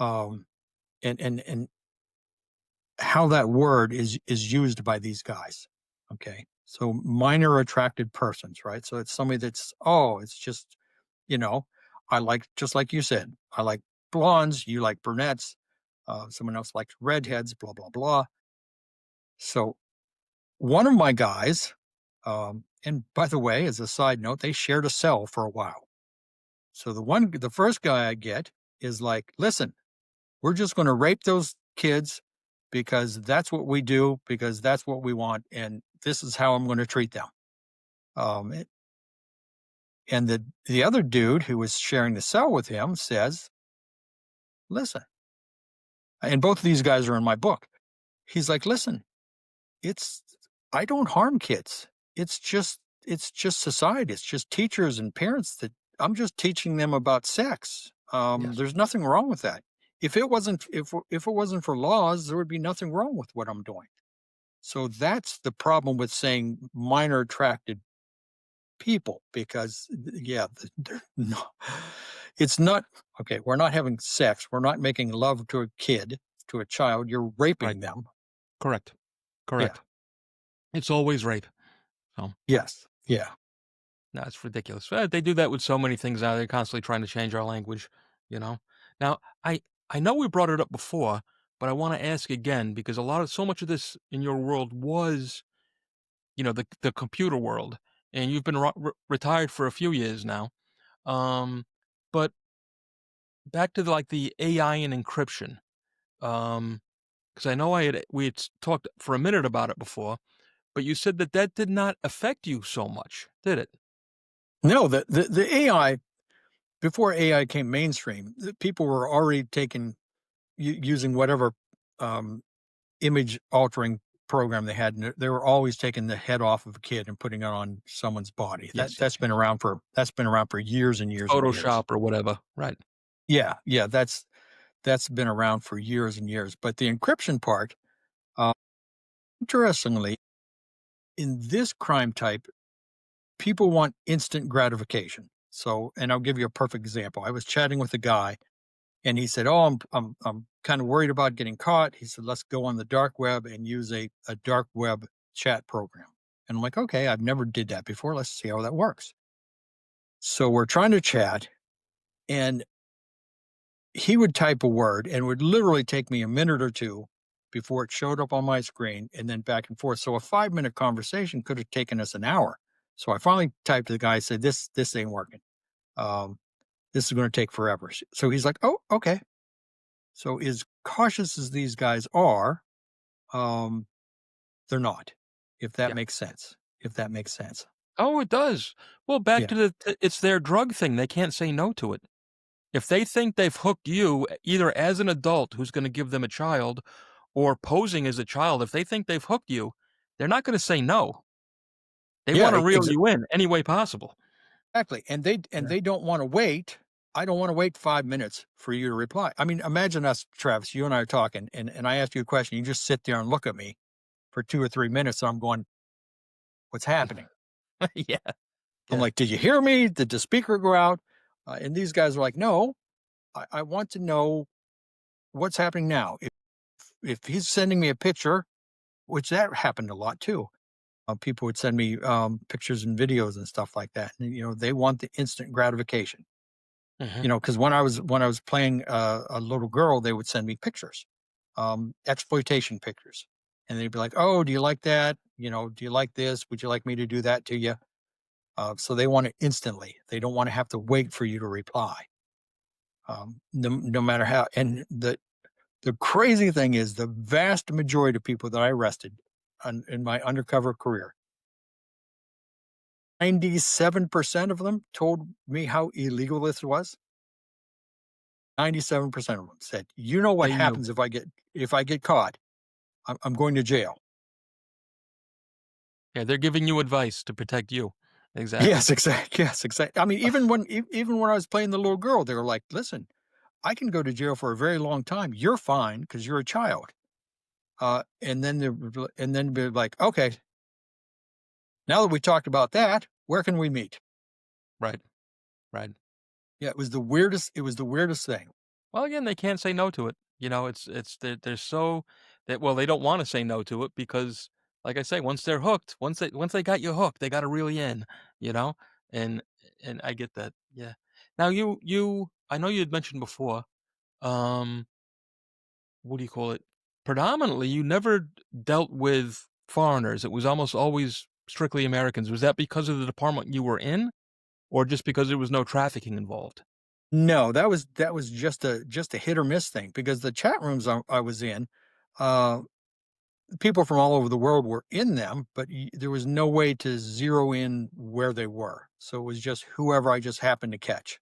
Um and how that word is used by these guys. Okay. So minor attracted persons, right? So it's somebody that's, oh, it's just, you know, I like, just like you said, I like blondes, you like brunettes, someone else likes redheads, blah, blah, blah. So one of my guys, and by the way, as a side note, they shared a cell for a while. So the first guy I get is like, listen, we're just going to rape those kids because that's what we do, because that's what we want, and this is how I'm going to treat them. Um, it- and the other dude who was sharing the cell with him says, "Listen," and both of these guys are in my book. He's like, "Listen, it's I don't harm kids. It's just society. It's just teachers and parents that I'm just teaching them about sex. Yes, There's nothing wrong with that. If it wasn't for laws, there would be nothing wrong with what I'm doing." So that's the problem with saying minor attracted people, because yeah, no, it's not okay. We're not having sex. We're not making love to a kid, to a child. You're right. raping them. Correct. Yeah. Correct. It's always rape. So, Yes. Yeah. no, it's ridiculous. They do that with so many things now. They're constantly trying to change our language, you know? Now, I know we brought it up before, but I want to ask again because so much of this in your world was, the computer world, and you've been retired for a few years now. Um, but back to like the AI and encryption. Because I know we had talked for a minute about it before, but you said that that did not affect you so much, did it? No, the AI, before AI came mainstream, the people were already using whatever um, image altering program they had, and they were always taking the head off of a kid and putting it on someone's body. Yes, yes, yes. That's been around for years and years and years. Photoshop or whatever. Right. Yeah, yeah, that's been around for years and years. But the encryption part, uh, interestingly, in this crime type, people want instant gratification. So, and I'll give you a perfect example. I was chatting with a guy, and he said, "Oh, I'm kind of worried about getting caught." He said, "Let's go on the dark web and use a dark web chat program." And I'm like, "Okay, I've never did that before. Let's see how that works." So we're trying to chat, and he would type a word and it would literally take me a minute or two before it showed up on my screen, and then back and forth. So a 5-minute conversation could have taken us an hour. So I finally typed to the guy, said, this ain't working. Um, this is going to take forever. So he's like, oh, okay. So as cautious as these guys are, um, they're not, if that Yeah. makes sense. If that makes sense. Oh, it does. Well, back Yeah. to it's their drug thing. They can't say no to it. If they think they've hooked you, either as an adult who's going to give them a child or posing as a child, if they think they've hooked you, they're not going to say no. They Yeah. want to reel you in any way possible. Exactly. And Yeah. they don't want to wait. I don't want to wait 5 minutes for you to reply. I mean, imagine us, Travis, you and I are talking, and I ask you a question. You just sit there and look at me for 2 or 3 minutes. And I'm going, what's happening? Yeah. I'm Yeah. like, did you hear me? Did the speaker go out? And these guys are like, no, I want to know what's happening now. If he's sending me a picture, which that happened a lot too. People would send me pictures and videos and stuff like that. And, they want the instant gratification. Hmm. Because when I was playing a little girl, they would send me pictures, exploitation pictures, and they'd be like, "Oh, do you like that? Do you like this? Would you like me to do that to you?" So they want it instantly. They don't want to have to wait for you to reply. No matter how. And the crazy thing is, the vast majority of people that I arrested in my undercover career, 97% of them told me how illegal this was. 97% of them said, "You know what They knew. happens if I get caught? I'm going to jail." Yeah, they're giving you advice to protect you. Exactly. Yes, exactly. Yes, exactly. I mean, even when I was playing the little girl, they were like, "Listen, I can go to jail for a very long time. You're fine because you're a child." And then be like, "Okay, now that we talked about that, where can we meet?" Right. Right. Yeah, it was the weirdest. It was the weirdest thing. Well, again, they can't say no to it. It's they're so that well, they don't want to say no to it because, like I say, once they're hooked, once they got you hooked, they got to reel you in. You know, and and I get that. Yeah. Now I know you had mentioned before. Um, what do you call it? Predominantly, you never dealt with foreigners. It was almost always strictly Americans. Was that because of the department you were in, or just because there was no trafficking involved? No, that was just a hit or miss thing because the chat rooms I was in, uh, people from all over the world were in them, but there was no way to zero in where they were. So it was just whoever I just happened to catch.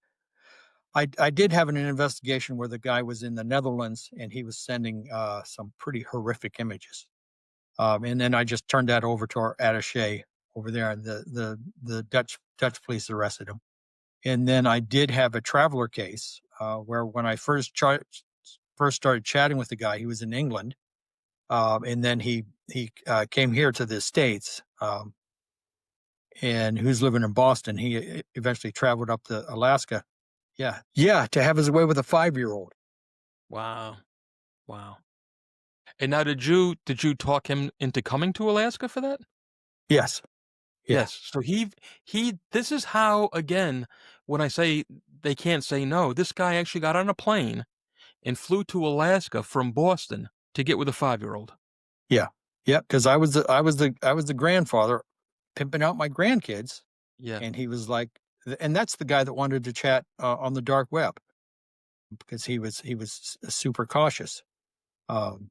I did have an investigation where the guy was in the Netherlands and he was sending some pretty horrific images. And then I just turned that over to our attaché over there, and the Dutch police arrested him. And then I did have a traveler case where when I first started chatting with the guy, he was in England, and then he came here to the States, and who's living in Boston. He eventually traveled up to Alaska. Yeah, yeah, to have his way with a 5-year-old. Wow. Wow. And now did you talk him into coming to Alaska for that? Yes, yeah, Yes. So he this is how again, when I say they can't say no, this guy actually got on a plane and flew to Alaska from Boston to get with a 5-year-old. yeah, yeah. Because I was the grandfather pimping out my grandkids, Yeah. and he was like, and that's the guy that wanted to chat on the dark web because he was super cautious. And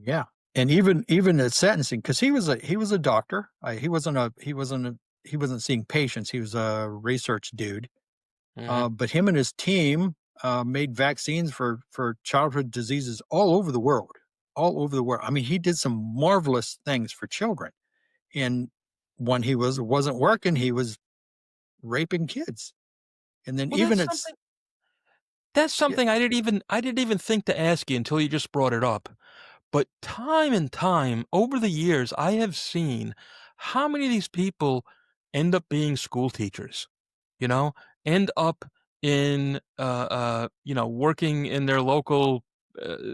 yeah, and even at sentencing, because he was a doctor. He wasn't seeing patients. He was a research dude. Mhm. But him and his team made vaccines for childhood diseases all over the world, all over the world. I mean, he did some marvelous things for children. And when he wasn't working, he was raping kids. And then Well, even it's that's yeah, something I didn't even think to ask you until you just brought it up. But time and time over the years, I have seen how many of these people end up being school teachers, you know, end up in, working in their local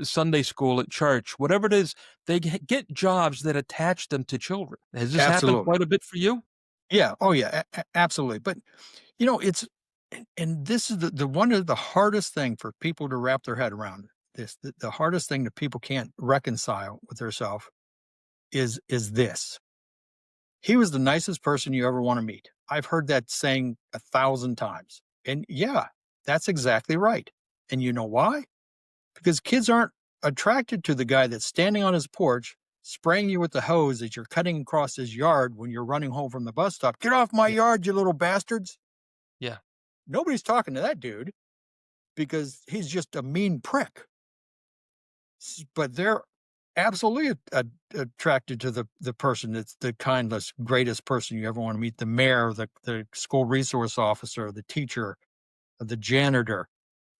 Sunday school at church, whatever it is, they get jobs that attach them to children. Has this happened absolutely. quite a bit for you? Yeah. Oh yeah. Absolutely. But it's and this is the one of the hardest thing for people to wrap their head around. this. The hardest thing that people can't reconcile with themselves is this. He was the nicest person you ever want to meet. I've heard that saying 1,000 times. And yeah, that's exactly right. And you know why? Because kids aren't attracted to the guy that's standing on his porch spraying you with the hose as you're cutting across his yard when you're running home from the bus stop. Get off my Yeah. yard, you little bastards. Yeah. Nobody's talking to that dude because he's just a mean prick. But they're absolutely attracted to the person that's the kindest, greatest person you ever want to meet, the mayor, the school resource officer, the teacher, the janitor.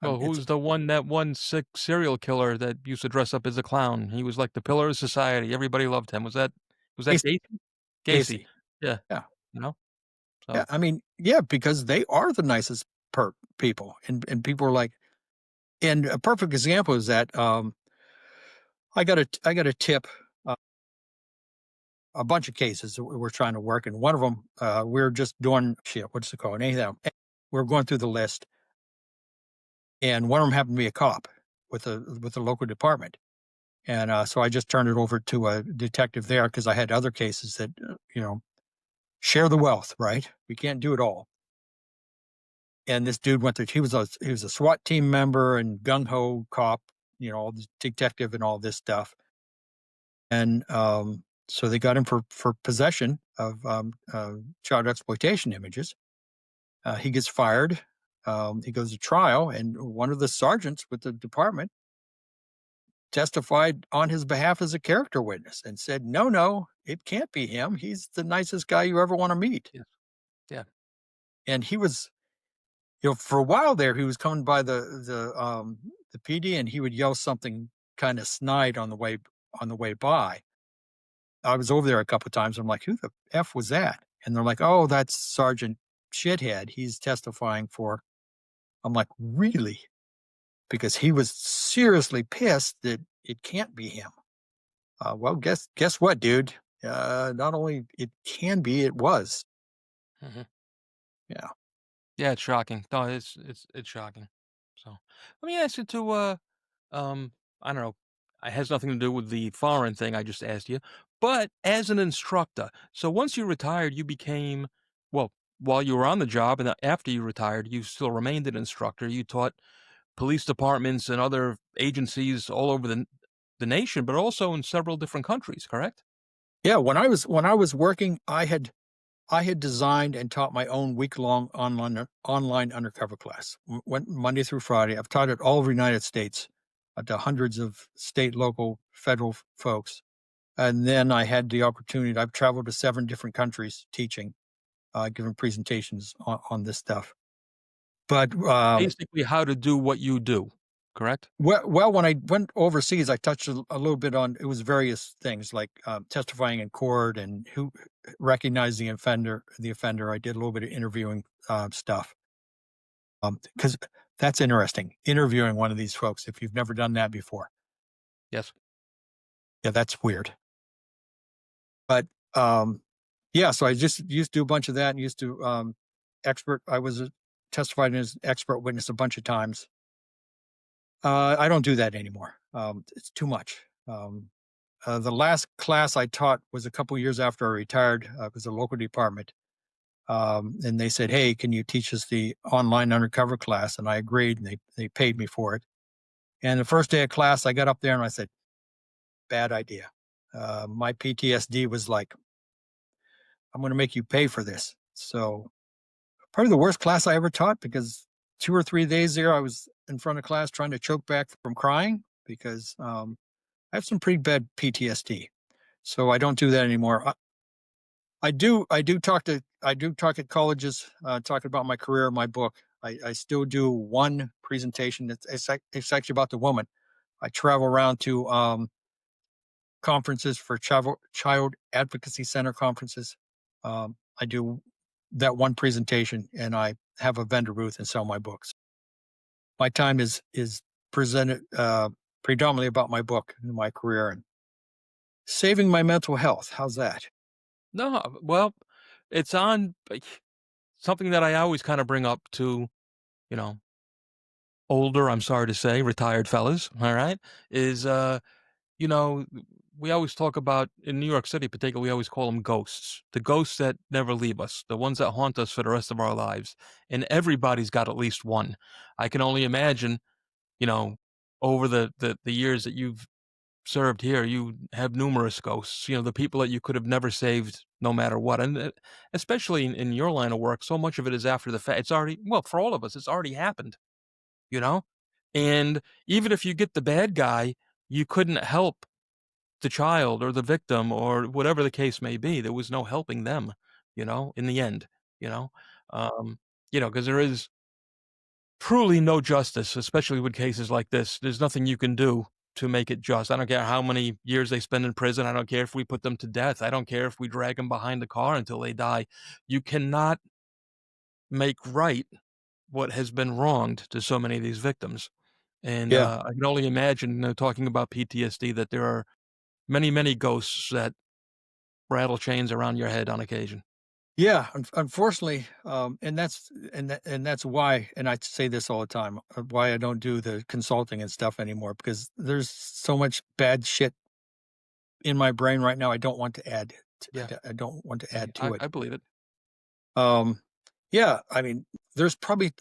Well, It's who's the one that one sick serial killer that used to dress up as a clown? He was like the pillar of society. Everybody loved him. Was that Casey. Gacy? Gacy. Casey. Yeah. Yeah. You know? Yeah. So I mean, yeah, because they are the nicest people. And people are like, and a perfect example is that I got a tip, uh, a bunch of cases that we were trying to work, and one of them we are just doing shit. What's it called? Anything. We're going through the list, and one of them happened to be a cop with a local department, and so I just turned it over to a detective there because I had other cases that share the wealth. Right? We can't do it all. And this dude went through. He was a SWAT team member and gung ho cop. All this detective and all this stuff. And so they got him for possession of child exploitation images. He gets fired. He goes to trial, and one of the sergeants with the department testified on his behalf as a character witness and said, "No, no, it can't be him. He's the nicest guy you ever want to meet." yes. Yeah. And he was, for a while there, he was coming by the PD, and he would yell something kind of snide on the way by. I was over there a couple of times. I'm like, who the F was that? And they're like, oh, that's Sergeant Shithead. He's testifying for. I'm like, really? Because he was seriously pissed that it can't be him. Well, guess what, dude? Not only it can be, it was. Mhm. Yeah. Yeah, it's shocking. No, it's shocking. So, let me ask you to, um, I don't know, it has nothing to do with the foreign thing I just asked you, but as an instructor, so once you retired, you became well, while you were on the job and after you retired, you still remained an instructor. You taught police departments and other agencies all over the nation, but also in several different countries, correct? Yeah. When I was working, I had designed and taught my own week long online undercover class. Went Monday through Friday. I've taught it all over the United States to hundreds of state, local, federal folks. And then I had the opportunity. I've traveled to 7 different countries teaching, giving presentations on this stuff. But Basically, how to do what you do, correct? when I went overseas, I touched a little bit on it was various things like testifying in court and who recognized the offender. The offender. I did a little bit of interviewing stuff because that's interesting. Interviewing one of these folks if you've never done that before. Yes. Yeah, that's weird. But yeah, so I just used to do a bunch of that and used to expert. I was testified as expert witness a bunch of times. I don't do that anymore. It's too much. The last class I taught was a couple years after I retired. It was a local department. And they said, "Hey, can you teach us the online undercover class?" And I agreed, and they paid me for it. And the first day of class, I got up there and I said, "Bad idea." My PTSD was like, "I'm going to make you pay for this." So probably the worst class I ever taught because 2 or 3 days there, I was in front of class trying to choke back from crying because I have some pretty bad PTSD. So I don't do that anymore. I do talk at colleges, talking about my career, my book. I still do one presentation it's actually about the woman. I travel around to conferences for child advocacy center conferences. I do that one presentation, and I have a vendor booth and sell my books. My time is presented predominantly about my book and my career and saving my mental health. How's that? No, well, it's on something that I always kind of bring up to, you know, older, I'm sorry to say, retired fellas, all right, is, you know, we always talk about in New York City, particularly, we always call them ghosts. The ghosts that never leave us, the ones that haunt us for the rest of our lives. And everybody's got at least one. I can only imagine, you know, over the years that you've served here, you have numerous ghosts, the people that you could have never saved no matter what. And especially in your line of work, so much of it is after the fact. It's already, well, for all of us, it's already happened, you know? And even if you get the bad guy, you couldn't help the child or the victim or whatever the case may be. There was no helping them, in the end, you know? Um, because there is truly no justice, especially with cases like this. There's nothing you can do to make it just. I don't care how many years they spend in prison. I don't care if we put them to death. I don't care if we drag them behind the car until they die. You cannot make right what has been wronged to so many of these victims. And Yeah. I can only imagine, talking about PTSD, that there are many, many ghosts that rattle chains around your head on occasion. Yeah, unfortunately, and that's why, and I say this all the time, why I don't do the consulting and stuff anymore because there's so much bad shit in my brain right now. I don't want to add. Yeah, I don't want to hey, add to I, it. I believe it. Um, yeah, I mean, there's probably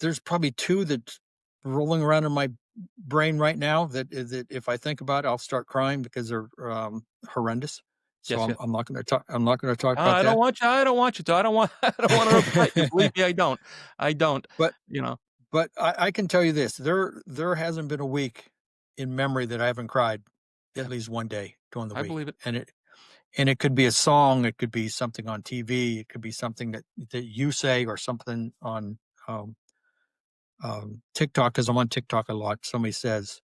two that rolling around in my brain right now that if I think about it, I'll start crying because they're horrendous. So Yes, I'm, yes. I'm not going to talk. I'm not going to talk about I don't that. want you. I don't want you to. I don't want. I don't want to upset you. Believe me, I don't. I don't. but You know. But I can tell you this, there hasn't been a week in memory that I haven't cried at Yeah, least one day during the I week. believe it. And it could be a song, it could be something on TV, it could be something that you say or something on um, TikTok because I'm on TikTok a lot. Somebody says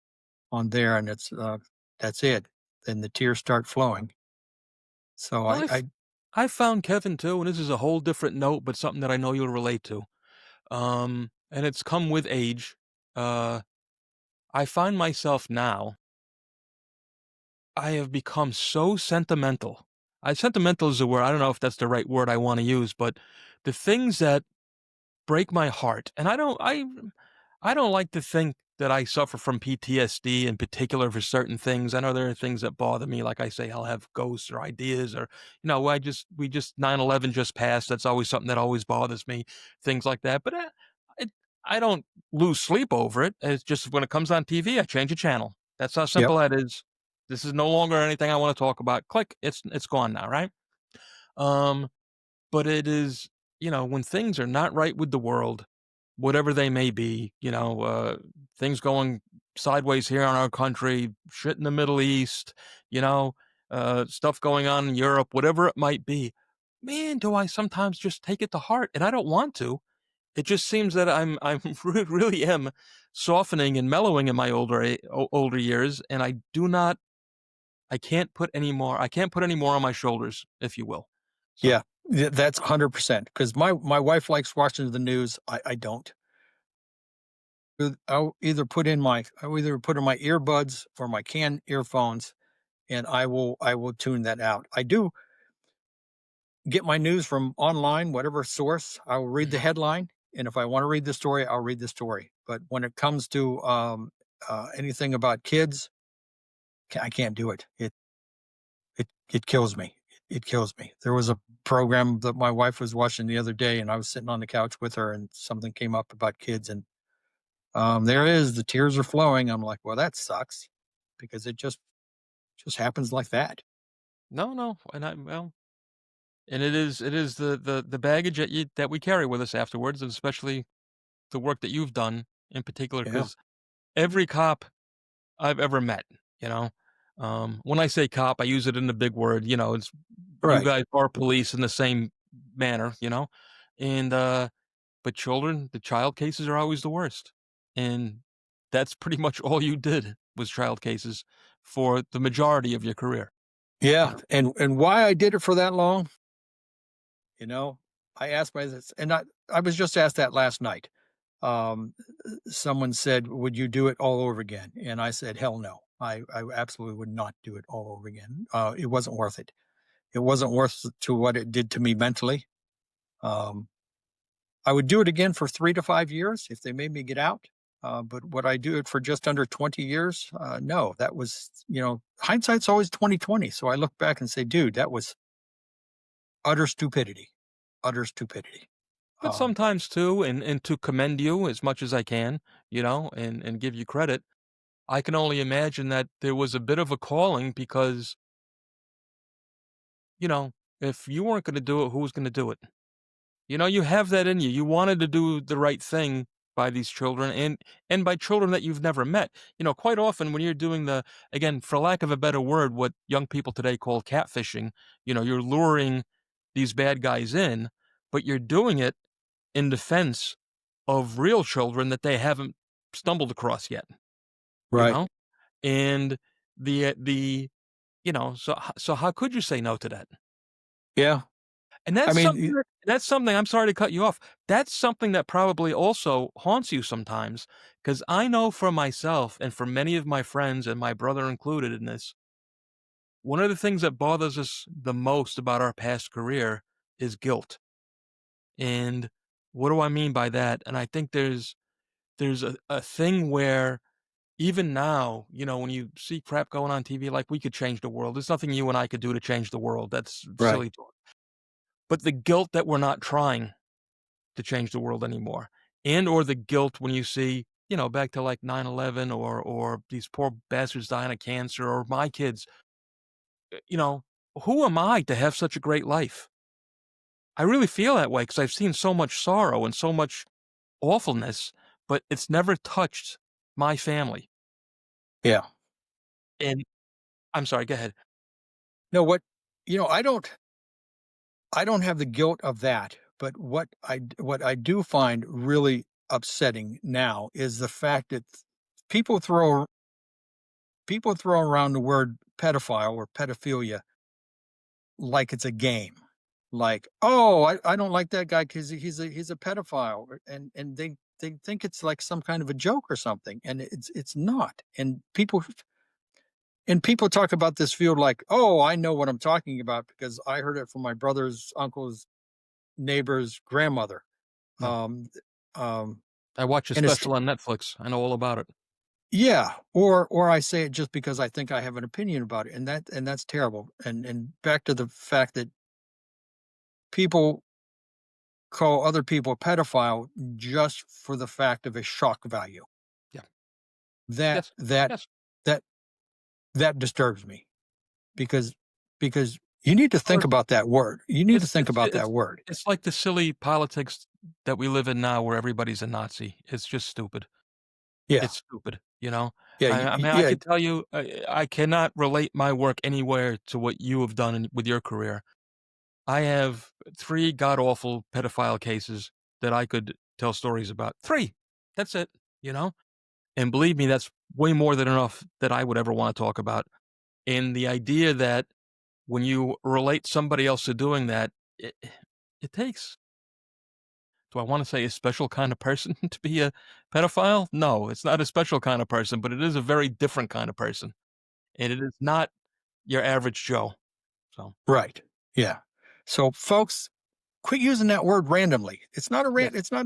on there, and that's it. Then the tears start flowing. So Well, I I found Kevin too, and this is a whole different note, but something that I know you'll relate to. And it's come with age. Uh, I find myself now. I have become so sentimental. Sentimental is a word. I don't know if that's the right word I want to use, but the things that break my heart, and I don't like to think that I suffer from PTSD in particular for certain things. I know there are things that bother me, like I say, I'll have ghosts or ideas, or we just 9/11 just passed. That's always something that always bothers me, things like that. But it, I don't lose sleep over it. It's just when it comes on TV, I change a channel. That's how yep, simple that is. This is no longer anything I want to talk about. Click, it's gone now, right? Um, but it is, when things are not right with the world, whatever they may be, things going sideways here in our country, shit in the Middle East, you know, stuff going on in Europe, whatever it might be. Man, do I sometimes just take it to heart, and I don't want to. It just seems that I'm really am softening and mellowing in my older years, and I can't put any more on my shoulders, if you will. So, yeah, that's 100% because my wife likes watching the news. I don't. I'll either put in my earbuds or my can earphones, and I will tune that out. I do get my news from online, whatever source. I will read the mhm. headline, and if I want to read the story, I'll read the story. But when it comes to anything about kids, I can't do it. It kills me. It kills me. There was a program that my wife was watching the other day, and I was sitting on the couch with her, and something came up about kids, and there it is. The tears are flowing. I'm like, well, that sucks because it just happens like that. No, no, and it is the baggage that we carry with us afterwards, and especially the work that you've done in particular, Yeah. because every cop I've ever met, you know, when I say cop, I use it in the big word, it's you Right. guys are police in the same manner, and but the child cases are always the worst, and that's pretty much all you did was child cases for the majority of your career. Yeah. And why I did it for that long, you know, I asked my this, and I was just asked that last night. Um, Someone said, "Would you do it all over again?" And I said, "Hell no. I absolutely would not do it all over again. It wasn't worth it. It wasn't worth to what it did to me mentally. Um, I would do it again for 3 to 5 years if they made me get out. But would I do it for just under 20 years? No, that was, hindsight's always 2020. So I look back and say, dude, that was utter stupidity, utter stupidity. But Um, sometimes too, and to commend you as much as I can, and give you credit, I can only imagine that there was a bit of a calling because, you know, if you weren't gonna do it, who was gonna do it? You have that in you. You wanted to do the right thing by these children and by children that you've never met. Quite often when you're doing again, for lack of a better word, what young people today call catfishing, you're luring these bad guys in, but you're doing it in defense of real children that they haven't stumbled across yet, you right. know? And so how could you say no to that? Yeah. And I mean, that's something I'm sorry to cut you off. That's something that probably also haunts you sometimes, because I know for myself and for many of my friends and my brother included in this, one of the things that bothers us the most about our past career is guilt. And what do I mean by that? And I think there's a thing where even now, when you see crap going on TV, like we could change the world. There's nothing you and I could do to change the world. That's right. silly talk. But the guilt that we're not trying to change the world anymore. And or the guilt when you see, back to like 9/11 or these poor bastards dying of cancer or my kids, you know, who am I to have such a great life? I really feel that way because I've seen so much sorrow and so much awfulness, but it's never touched my family. Yeah. And I'm sorry, go ahead. No, you know, I don't have the guilt of that, but what I do find really upsetting now is the fact that people throw people throw around the word pedophile or pedophilia like it's a game. Like, oh, I don't like that guy because he's a pedophile, and they think it's like some kind of a joke or something, and it's not. And people talk about this field like, oh, I know what I'm talking about because I heard it from my brother's uncle's neighbor's grandmother. Yeah. Um, um, I watch a and it's special on Netflix. I know all about it. yeah, or I say it just because I think I have an opinion about it, and that's terrible. And back to the fact that people call other people a pedophile just for the fact of a shock value. Yeah. That Yes. that Yes. that that disturbs me because because you need to Of think course. about that word. You need to It's think it's about that it's word. it's like the silly politics that we live in now where everybody's a Nazi. It's just stupid. Yeah, It's stupid. yeah, I mean, I yeah. could tell you, I cannot relate my work anywhere to what you have done with your career. I have 3 god awful pedophile cases that I could tell stories about. 3. That's it, you know? And believe me, that's way more than enough that I would ever wanna talk about. And the idea that when you relate somebody else to doing that, it takes, do I wanna say a special kind of person to be a pedophile? No, it's not a special kind of person, but it is a very different kind of person, and it is not your average Joe, so, Right. Yeah. So, folks, quit using that word randomly. yes. It's not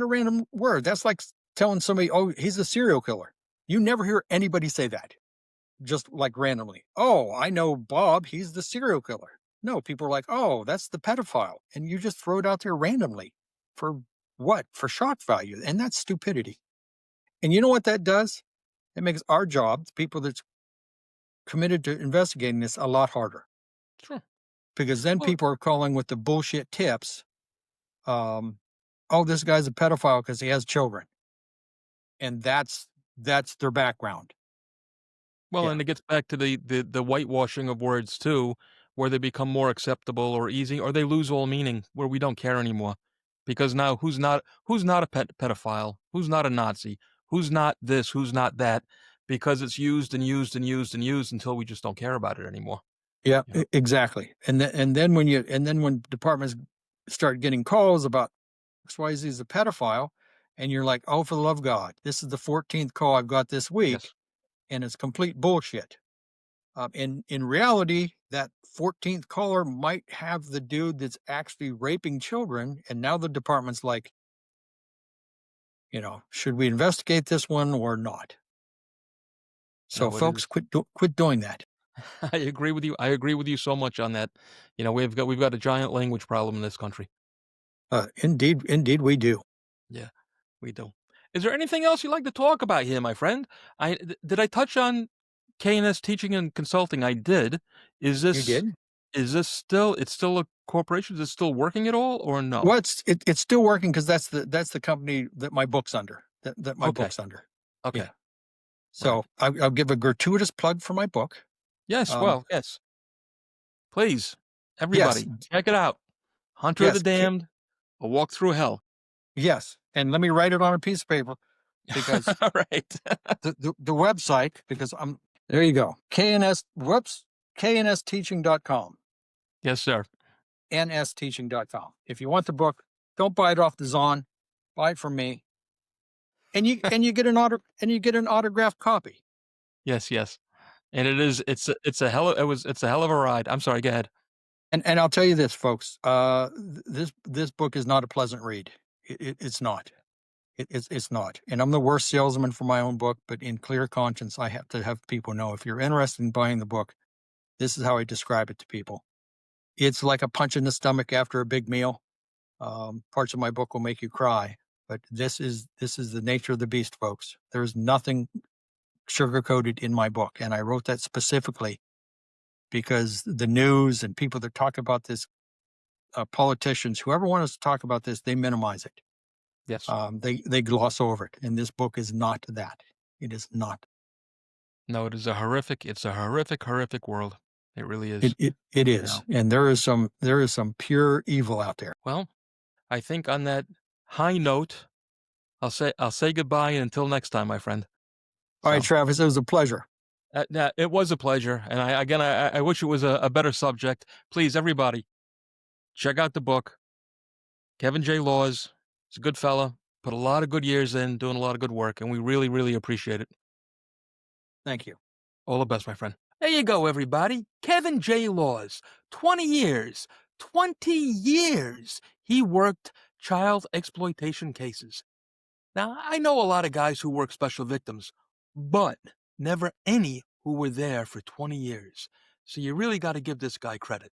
a random word. That's like telling somebody, "Oh, he's a serial killer." You never hear anybody say that just like randomly. "Oh, I know Bob, he's the serial killer." No, people are like, "Oh, that's the pedophile." And you just throw it out there randomly for what? For shock value. And that's stupidity. And you know what that does? It makes our job, the people that's committed to investigating this, a lot harder Sure. because then Well, people are calling with the bullshit tips. Um, oh, this guy's a pedophile because he has children, and that's their background. Yeah, and it gets back to the whitewashing of words too, where they become more acceptable or easy, or they lose all meaning, where we don't care anymore. Because now who's not a pedophile? Who's not a Nazi? Who's not this? Who's not that? Because it's used and used and used and used until we just don't care about it anymore, yeah, you know? exactly. And then when departments start getting calls about XYZ is a pedophile, and you're like, oh, for the love of God, this is the 14th call I've got this week, Yes. and it's complete bullshit. In reality, that 14th caller might have the dude that's actually raping children, and now the department's like, should we investigate this one or not? So, No, it folks, is. quit doing that. I agree with you. I agree with you so much on that. We've got a giant language problem in this country. Indeed, we do. Yeah, we do. Is there anything else you'd like to talk about here, my friend? Did I touch on K&S Teaching and Consulting? I did. Is You this did. is this still? It's still a corporation? Is it still working at all, or no? Well, it's still working because that's the company that my book's under. That my Okay. book's under. Okay. Yeah. Right. So I'll give a gratuitous plug for my book. Yes. Well. Yes. Please, Yes, everybody, check it out. Hunter of the yes, Damned, A Walk Through Hell. yes. And let me write it on a piece of paper because All right. the website, because there you go. knsteaching.com. Yes, sir. nsteaching.com. If you want the book, don't buy it off the Zon. Buy it from me. And you get an autographed copy. Yes. Yes. And it's a hell of a ride. I'm sorry. Go ahead. And I'll tell you this, folks. This book is not a pleasant read. It's not. It's not. And I'm the worst salesman for my own book, but in clear conscience, I have to have people know, if you're interested in buying the book, this is how I describe it to people. It's like a punch in the stomach after a big meal. Parts of my book will make you cry, but this is the nature of the beast, folks. There's nothing sugar-coated in my book, and I wrote that specifically because the news and people that talk about this, politicians, whoever want us to talk about this, they minimize it. Yes. They gloss over it, and this book is not that. It is not. No, it's a horrific world. It really is. It is, and there is some pure evil out there. Well, I think on that high note, I'll say goodbye and until next time, my friend. All right, Travis, it was a pleasure. It was a pleasure, and I wish it was a better subject. Please, everybody, check out the book. Kevin J. Laws is a good fella. Put a lot of good years in, doing a lot of good work, and we really, really appreciate it. Thank you. All the best, my friend. There you go, everybody. Kevin J. Laws, 20 years. 20 years he worked child exploitation cases. Now, I know a lot of guys who work special victims, but never any who were there for 20 years. So you really got to give this guy credit.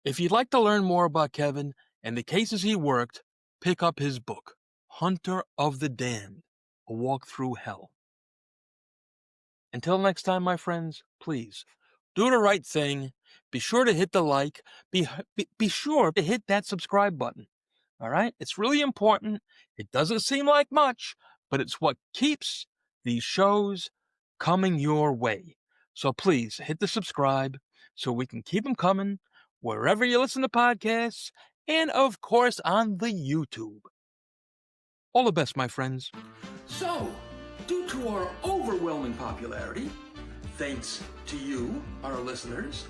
If you'd like to learn more about Kevin and the cases he worked, pick up his book, Hunter of the Damned, A Walk Through Hell. Until next time, my friends, please do the right thing. Be sure to hit the like. Be sure to hit that subscribe button. All right? It's really important. It doesn't seem like much, but it's what keeps these shows coming your way. So please hit the subscribe so we can keep them coming wherever you listen to podcasts and, of course, on the YouTube. All the best, my friends. So, due to our overwhelming popularity, thanks to you, our listeners,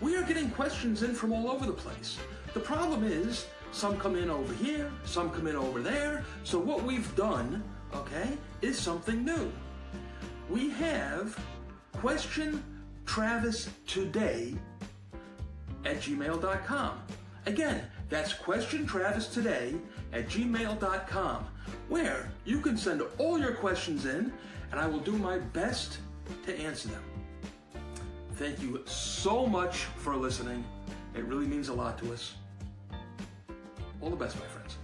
we are getting questions in from all over the place. The problem is, some come in over here, some come in over there. So what we've done, is something new. We have questiontravistoday@gmail.com. Again, that's questiontravistoday@gmail.com, where you can send all your questions in, and I will do my best to answer them. Thank you so much for listening. It really means a lot to us. All the best, my friends.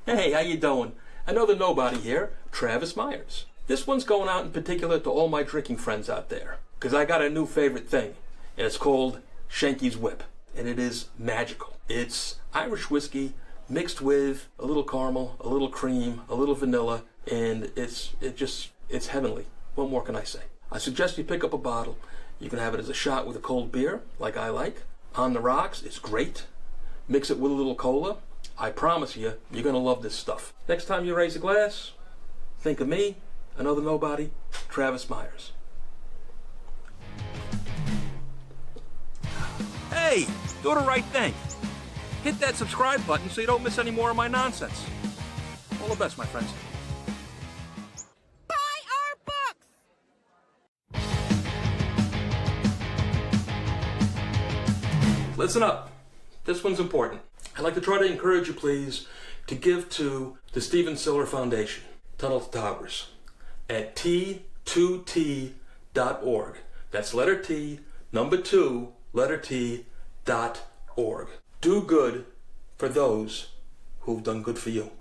Hey, how you doing? Another nobody here, Travis Myers. This one's going out in particular to all my drinking friends out there, because I got a new favorite thing, and it's called Shankys Whip, and it is magical. It's Irish whiskey mixed with a little caramel, a little cream, a little vanilla, and it's heavenly. What more can I say? I suggest you pick up a bottle. You can have it as a shot with a cold beer, like I like. On the rocks, it's great. Mix it with a little cola. I promise you, you're going to love this stuff. Next time you raise a glass, think of me, another nobody, Travis Myers. Hey, do the right thing. Hit that subscribe button so you don't miss any more of my nonsense. All the best, my friends. listen up. This one's important. I'd like to try to encourage you, please, to give to the Steven Siller Foundation, Tunnel to Towers, at T2T.org. That's letter T, number 2, letter T.org. Do good for those who've done good for you.